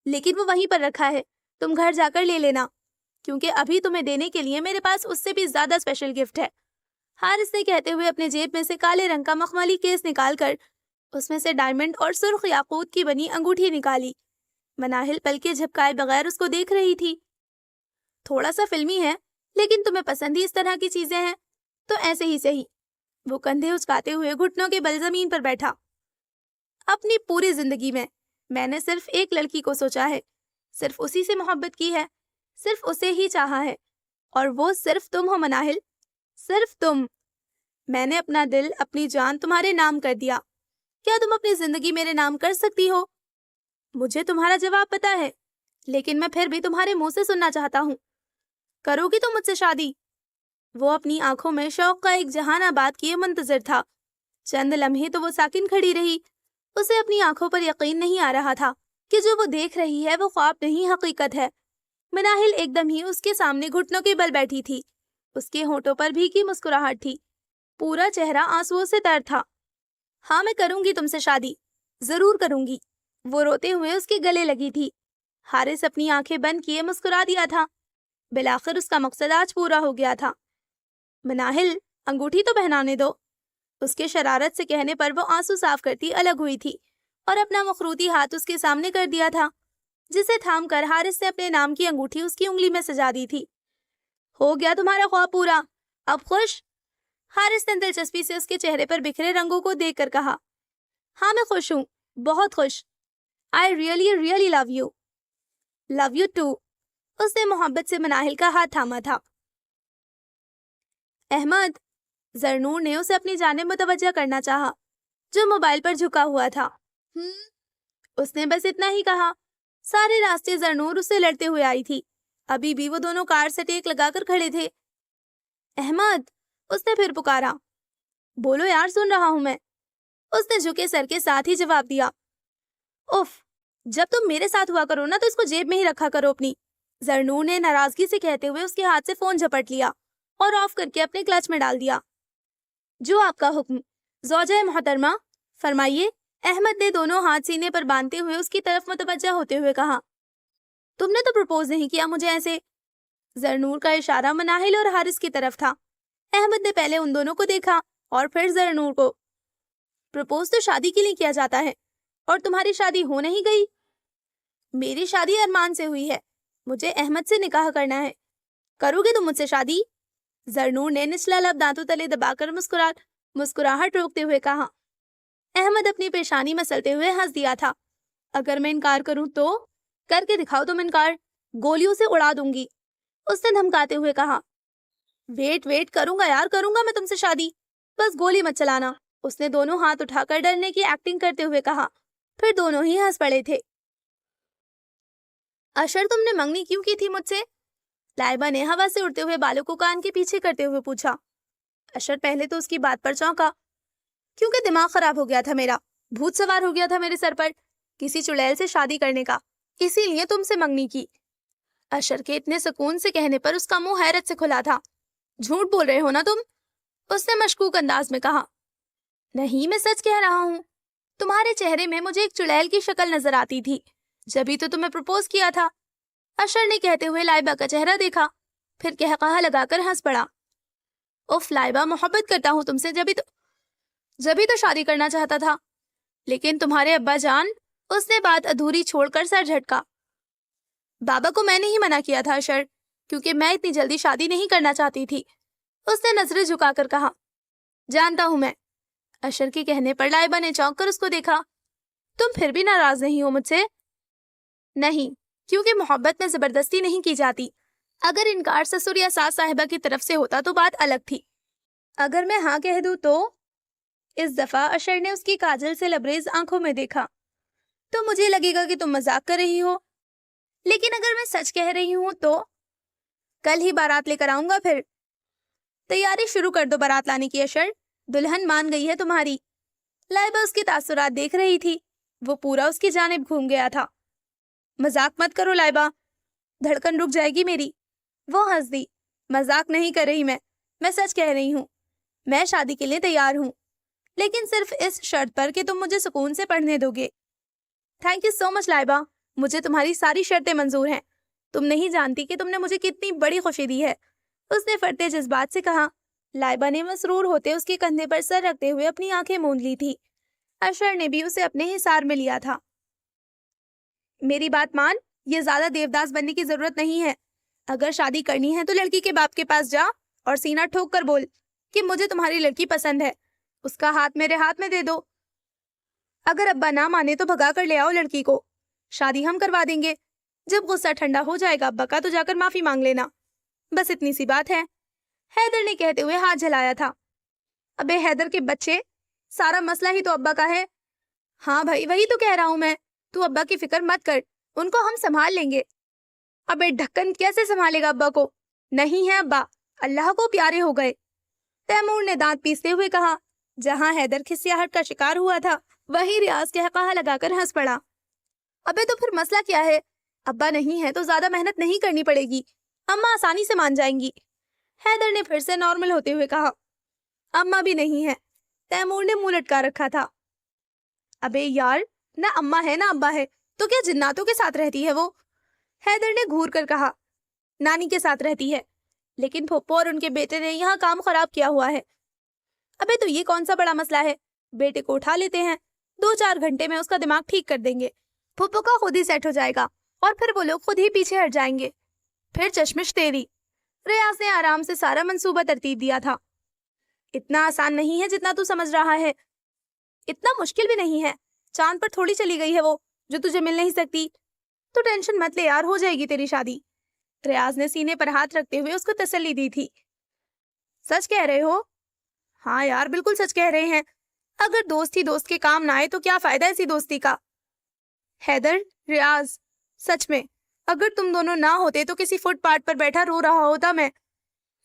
لیکن وہ وہیں پر رکھا ہے، تم گھر جا کر لے لینا، کیونکہ ابھی تمہیں دینے کے لیے میرے پاس اس سے بھی زیادہ اسپیشل گفٹ ہے۔ حارث نے کہتے ہوئے اپنے جیب میں سے کالے رنگ کا مخملی کیس نکال کر اس میں سے ڈائمنڈ اور سرخ یاقوت کی بنی انگوٹھی نکالی۔ مناہل پلکیں جھپکائے بغیر اس کو دیکھ رہی تھی۔ تھوڑا سا فلمی ہے، لیکن تمہیں پسند ہی اس طرح کی چیزیں ہیں تو ایسے ہی صحیح۔ وہ کندھے اچکاتے ہوئے گھٹنوں کے بل زمین پر بیٹھا۔ اپنی پوری زندگی میں نے صرف ایک لڑکی کو سوچا ہے، صرف اسی سے محبت کی ہے، صرف اسے ہی چاہا ہے، اور وہ صرف تم ہو مناہل، صرف تم۔ میں نے اپنا دل اپنی جان تمہارے نام کر دیا، کیا تم اپنی زندگی میرے نام کر سکتی ہو؟ مجھے تمہارا جواب پتا ہے، لیکن میں پھر بھی تمہارے منہ سے سننا چاہتا ہوں، کرو گی تم مجھ سے شادی؟ وہ اپنی آنکھوں میں شوق کا ایک جہان آباد کیے منتظر تھا۔ چند لمحے تو وہ ساکن کھڑی رہی، اسے اپنی آنکھوں پر یقین نہیں آ رہا تھا کہ جو وہ دیکھ رہی ہے وہ خواب نہیں حقیقت ہے۔ مناہل ایک دم ہی اس کے سامنے گھٹنوں کے بل بیٹھی تھی، اس کے ہونٹوں پر بھیگی مسکراہٹ تھی، پورا چہرہ آنسوؤں سے تر تھا۔ ہاں میں کروں گی تم سے شادی، ضرور کروں گی، وہ روتے ہوئے اس کے گلے لگی تھی۔ حارث اپنی آنکھیں بند کیے مسکرا دیا تھا، بالآخر اس کا مقصد آج پورا ہو گیا تھا۔ مناہل انگوٹھی تو پہنانے دو، اس کے شرارت سے کہنے پر وہ آنسو صاف کرتی الگ ہوئی تھی اور اپنا مخروطی ہاتھ اس کے سامنے کر دیا تھا، جسے تھام کر حارث نے اپنے نام کی انگوٹھی اس کی انگلی میں سجا دی تھی۔ ہو گیا تمہارا خواب پورا، اب خوش؟ حارث نے دلچسپی سے اس کے چہرے پر بکھرے رنگوں کو دیکھ کر کہا۔ ہاں میں خوش ہوں، بہت خوش۔ I really, really love you. Love you too. اس نے محبت سے مناہل کا ہاتھ تھاما تھا۔ احمد، زرنور نے اسے اپنی جانب متوجہ کرنا چاہا، جو موبائل پر جھکا ہوا تھا۔ اس نے بس اتنا ہی کہا۔ سارے راستے زرنور اس سے لڑتے ہوئے آئی تھی، ابھی بھی وہ دونوں کار سے ٹیک لگا کر کھڑے تھے۔ احمد، اس نے پھر پکارا۔ بولو یار، سن رہا ہوں میں، اس نے جھکے سر کے ساتھ ہی جواب دیا۔ اف، جب تم میرے ساتھ ہوا کرو نا تو اس کو جیب میں ہی رکھا کرو اپنی، زرنور نے ناراضگی سے کہتے ہوئے اس کے ہاتھ سے فون جھپٹ لیا اور آف کر کے اپنے کلچ میں ڈال دیا۔ جو آپ کا حکم زوجہ محترمہ، فرمائیے، احمد نے دونوں ہاتھ سینے پر باندھتے ہوئے اس کی طرف متوجہ ہوتے ہوئے کہا۔ تم نے تو پرپوز نہیں کیا مجھے ایسے۔ زرنور کا اشارہ مناہل اور حارث کی طرف تھا۔ احمد نے پہلے ان دونوں کو دیکھا اور پھر زرنور کو۔ پرپوز تو شادی کے لیے کیا جاتا ہے، اور تمہاری شادی ہو نہیں گئی؟ میری شادی ارمان سے ہوئی ہے، مجھے احمد سے نکاح کرنا ہے، کرو گے تم مجھ سے شادی؟ زرنور نے نچلا لب دانتوں تلے دبا کر مسکراہٹ روکتے ہوئے کہا۔ احمد اپنی پیشانی مسلتے ہوئے ہنس دیا تھا۔ اگر میں انکار کروں تو؟ کر کے دکھاؤ تم انکار، گولیوں سے اڑا دوں گی، اس نے دھمکاتے ہوئے کہا۔ ویٹ کروں گا یار، کروں گا میں تم سے شادی، بس گولی مت چلانا، اس نے دونوں ہاتھ اٹھا کر ڈرنے کی ایکٹنگ کرتے ہوئے کہا۔ پھر دونوں ہی ہنس پڑے تھے۔ اشر، تم نے منگنی کیوں کی تھی مجھ سے؟ لائبہ نے ہوا سے اڑتے ہوئے بالوں کو کان کے پیچھے کرتے ہوئے پوچھا۔ اشر پہلے تو اس کی بات پر چونکا، کیونکہ دماغ خراب ہو گیا تھا میرا، بھوت سوار ہو گیا تھا میرے سر پر کسی چڑیل سے شادی کرنے کا، اسی لیے تم سے منگنی کی۔ اشر کے اتنے سکون سے کہنے پر اس کا منہ حیرت سے کھلا تھا۔ جھوٹ بول رہے ہو نا تم، اس نے مشکوک انداز میں کہا۔ نہیں، میں سچ کہہ رہا ہوں، تمہارے چہرے میں مجھے ایک چڑیل کی شکل نظر آتی تھی، جبھی تو تمہیں پرپوز کیا تھا۔ اشر نے کہتے ہوئے لائبہ کا چہرہ دیکھا، پھر قہقہہ لگا کر ہنس پڑا۔ اف لائبہ، محبت کرتا ہوں تم سے، جبھی تو شادی کرنا چاہتا تھا، لیکن تمہارے ابا جان، اس نے بات ادھوری چھوڑ کر سر جھٹکا۔ بابا کو میں نے ہی منع کیا تھا اشر، کیونکہ میں اتنی جلدی شادی نہیں کرنا چاہتی تھی، اس نے نظریں جھکا کر کہا۔ جانتا ہوں میں۔ اشر کے کہنے پر لائبہ نے چونک کر اس کو دیکھا۔ تم پھر بھی ناراض نہیں ہو مجھ سے؟ نہیں، کیونکہ محبت میں زبردستی نہیں کی جاتی، اگر انکار سسر یا ساس صاحبہ کی طرف سے ہوتا تو بات الگ تھی، اگر میں ہاں کہہ دوں تو؟ اس دفعہ اشر نے اس کی کاجل سے لبریز آنکھوں میں دیکھا۔ تو مجھے لگے گا کہ تم مذاق کر رہی ہو، لیکن اگر میں سچ کہہ رہی ہوں تو؟ کل ہی بارات لے کر آؤں گا پھر۔ تیاری شروع کر دو بارات لانے کی اشر، دلہن مان گئی ہے تمہاری۔ لائبہ اس کے تاثرات دیکھ رہی تھی، وہ پورا اس کی جانب گھوم گیا تھا۔ مذاق مت کرو لائبہ، دھڑکن رک جائے گی میری۔ وہ ہنس دی۔ مذاق نہیں کر رہی میں سچ کہہ رہی ہوں، میں شادی کے لیے تیار ہوں، لیکن صرف اس شرط پر کہ تم مجھے سکون سے پڑھنے دو گے۔ تھینک یو سو مچ لائبہ، مجھے تمہاری ساری شرطیں منظور ہیں، تم نہیں جانتی کہ تم نے مجھے کتنی بڑی خوشی دی ہے، اس نے فرتے جذبات سے کہا۔ لائبہ نے مسرور ہوتے اس کے کندھے پر سر رکھتے ہوئے اپنی آنکھیں موند لی تھی۔ اشر نے بھی اسے اپنے حصار میں لیا تھا۔ میری بات مان، یہ زیادہ دیوداس بننے کی ضرورت نہیں ہے، اگر شادی کرنی ہے تو لڑکی کے باپ کے پاس جا اور سینہ ٹھوک کر بول کہ مجھے تمہاری لڑکی پسند ہے، اس کا ہاتھ میرے ہاتھ میں دے دو، اگر ابا نہ مانے تو بھگا کر لے آؤ لڑکی کو، شادی ہم کروا دیں گے، جب غصہ ٹھنڈا ہو جائے گا ابا کا تو جا کر معافی مانگ لینا، بس اتنی سی بات ہے، حیدر نے کہتے ہوئے ہاتھ جھلایا تھا۔ ابے حیدر کے بچے، سارا مسئلہ ہی تو ابا کا ہے۔ ہاں بھائی، وہی تو کہہ رہا ہوں میں، تو ابا کی فکر مت کر، ان کو ہم سنبھال لیں گے۔ ابے ڈھکن کیسے سنبھالے گا ابا کو؟ نہیں ہے ابا، اللہ کو پیارے ہو گئے، تیمور نے دانت پیستے ہوئے کہا۔ جہاں حیدر کھسیاہٹ کا شکار ہوا تھا وہی ریاض قہقہہ لگا کر ہنس پڑا۔ ابے تو پھر مسئلہ کیا ہے؟ ابا نہیں ہے تو زیادہ محنت نہیں کرنی پڑے گی، اماں آسانی سے مان جائیں گی۔ حیدر نے پھر سے نارمل ہوتے ہوئے کہا۔ اماں بھی نہیں ہے، تیمور نے منہ لٹکا رکھا تھا۔ ابے یار، نہ اماں ہے نہ ابا ہے، تو کیا جناتوں کے ساتھ رہتی ہے وہ؟ حیدر نے گھور کر کہا۔ نانی کے ساتھ رہتی ہے، لیکن پھپھو اور ان کے بیٹے نے یہاں کام خراب کیا ہوا ہے۔ ابے تو یہ کون سا بڑا مسئلہ ہے، بیٹے کو اٹھا لیتے ہیں، 2-4 گھنٹے میں اس کا دماغ ٹھیک کر دیں گے، پھپھو کا خود ہی سیٹ ہو جائے گا، اور پھر وہ لوگ خود ہی پیچھے ہٹ جائیں گے۔ پھر چشمش تیری۔ ریاض نے آرام سے سارا منصوبہ ترتیب دیا تھا۔ اتنا آسان نہیں ہے جتنا تو سمجھ رہا ہے، اتنا مشکل بھی نہیں ہے، چاند پر تھوڑی چلی گئی ہے وہ جو تجھے مل نہیں سکتی، تو ٹینشن مت لے یار، ہو جائے گی تیری شادی۔ ریاض نے سینے پر ہاتھ رکھتے ہوئے اس کو تسلی دی تھی۔ سچ کہہ رہے ہو؟ ہاں یار، بالکل سچ کہہ رہے ہیں، اگر دوست ہی دوست کے کام نہ آئے تو کیا فائدہ ایسی دوستی کا؟ حیدر، ریاض، سچ میں اگر تم دونوں نہ ہوتے تو کسی فٹ پاتھ پر بیٹھا رو رہا ہوتا میں،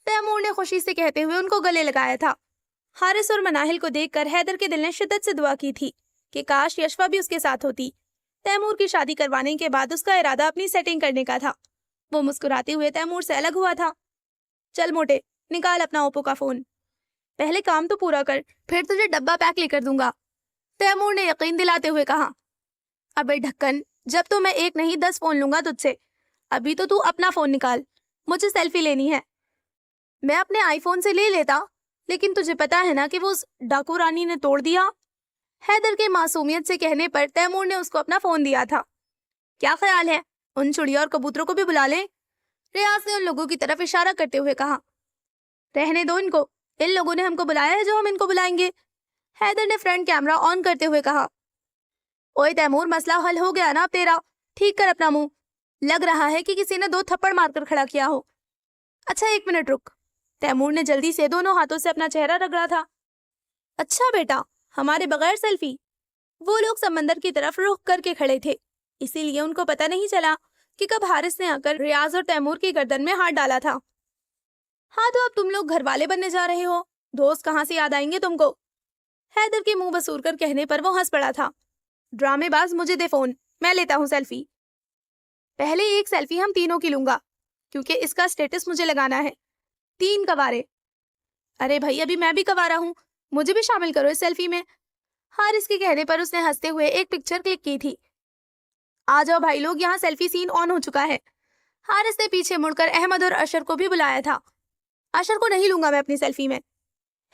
تیمور نے خوشی سے کہتے ہوئے ان کو گلے لگایا تھا۔ حارث اور مناہل کو دیکھ کر حیدر کے دل نے شدت سے دعا کی تھی کہ کاش یشوا بھی اس کے ساتھ ہوتی۔ تیمور کی شادی کروانے کے بعد اس کا ارادہ اپنی سیٹنگ کرنے کا تھا۔ وہ مسکراتے ہوئے تیمور سے الگ ہوا تھا۔ چل موٹے، نکال اپنا اوپو کا فون، پہلے کام تو پورا کر، پھر تجھے ڈبہ پیک لے کر دوں گا، تیمور نے یقین دلاتے ہوئے کہا۔ ابے ڈھکن، جب تو میں 1 نہیں 10 فون لوں گا تجھ سے، ابھی تو اپنا فون نکال، مجھے سیلفی لینی ہے۔ میں اپنے آئی فون سے لے لیتا، لیکن تجھے پتا ہے نا کہ وہ اس ڈاکو رانی نے توڑ دیا۔ حیدر کے معصومیت سے کہنے پر تیمور نے اس کو اپنا فون دیا تھا۔ کیا خیال ہے ان چڑیا اور کبوتروں کو بھی بلا لیں؟ ریاض نے ان لوگوں کی طرف اشارہ کرتے ہوئے کہا۔ رہنے دو ان کو، ان لوگوں نے ہم کو بلایا ہے جو ہم ان کو بلائیں گے، حیدر نے فرنٹ کیمرہ آن کرتے ہوئے کہا۔ اوئے تیمور، مسئلہ حل ہو گیا نا اب تیرا، ٹھیک کر اپنا منہ، لگ رہا ہے کہ کسی نے 2 تھپڑ مار کر کھڑا کیا ہو۔ اچھا 1 منٹ رک، تیمور نے جلدی سے دونوں ہاتھوں سے اپنا چہرہ رگڑا تھا۔ اچھا بیٹا، ہمارے بغیر سیلفی؟ وہ لوگ سمندر کی طرف رخ کر کے کھڑے تھے، اسی لیے ان کو پتہ نہیں چلا کہ کب حارث نے آ کر ریاض اور تیمور کی گردن میں ہاتھ ڈالا تھا۔ ہاں تو اب تم لوگ گھر والے بننے جا رہے ہو، دوست کہاں سے یاد آئیں گے تم کو؟ حیدر کے منہ بسور کر کہنے پر وہ ہنس پڑا تھا۔ ڈرامے باز، مجھے دے فون، میں لیتا ہوں سیلفی۔ پہلے ایک سیلفی ہم تینوں کی لوں گا، کیونکہ اس کا سٹیٹس مجھے لگانا ہے۔ 3 کوارے۔ ارے بھائی، ابھی میں بھی کوارا ہوں، مجھے بھی شامل کرو اس سیلفی میں۔ حارث کے کہنے پر اس نے ہنستے ہوئے ایک پکچر کلک کی تھی۔ آ جاؤ بھائی لوگ، یہاں سیلفی سین آن ہو چکا ہے۔ حارث نے پیچھے مڑ کر احمد اور اشر کو بھی بلایا تھا۔ اشر کو نہیں لوں گا میں اپنی سیلفی میں،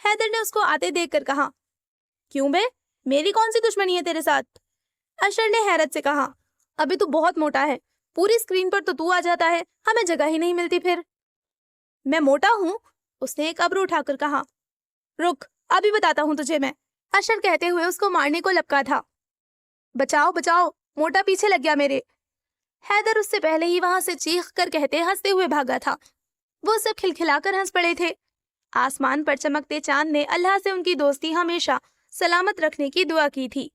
حیدر نے اس کو آتے دیکھ کر کہا۔ کیوں بے، میری کون سی دشمنی ہے تیرے ساتھ؟ اشر نے حیرت سے کہا۔ ابھی تو بہت موٹا ہے، پوری اسکرین پر تو آ جاتا ہے، ہمیں جگہ ہی نہیں ملتی پھر۔ میں موٹا ہوں؟ اس نے ایک ابرو اٹھا کر کہا۔ رک، ابھی بتاتا ہوں تجھے میں، اشر کہتے ہوئے اس کو مارنے کو لپکا تھا۔ بچاؤ بچاؤ، موٹا پیچھے لگ گیا میرے۔ حیدر اس سے پہلے ہی وہاں سے چیخ کر کہتے ہنستے ہوئے بھاگا تھا۔ وہ سب کھلکھلا کر ہنس پڑے تھے۔ آسمان پر چمکتے چاند نے اللہ سے ان کی دوستی ہمیشہ سلامت رکھنے کی دعا کی تھی۔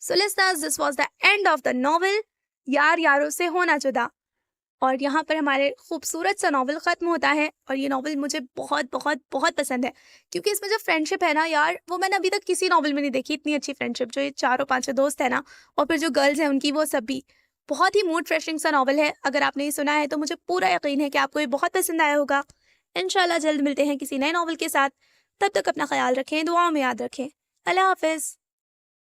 So listeners, this was the end of the novel یار یاروں سے ہونا جدا، اور یہاں پر ہمارے خوبصورت سا ناول ختم ہوتا ہے، اور یہ ناول مجھے بہت بہت بہت پسند ہے، کیونکہ اس میں جو فرینڈشپ ہے نا یار، وہ میں نے ابھی تک کسی ناول میں نہیں دیکھی، اتنی اچھی فرینڈشپ، جو یہ 4 دوست ہیں نا، اور پھر جو گرلز ہیں ان کی، وہ سب بھی بہت ہی موڈ فریشنگ سا ناول ہے۔ اگر آپ نے یہ سنا ہے تو مجھے پورا یقین ہے کہ آپ کو یہ بہت پسند آیا ہوگا۔ انشاءاللہ جلد ملتے ہیں کسی نئے ناول کے ساتھ، تب تک اپنا خیال رکھیں، دعاؤں میں یاد رکھیں۔ اللہ حافظ۔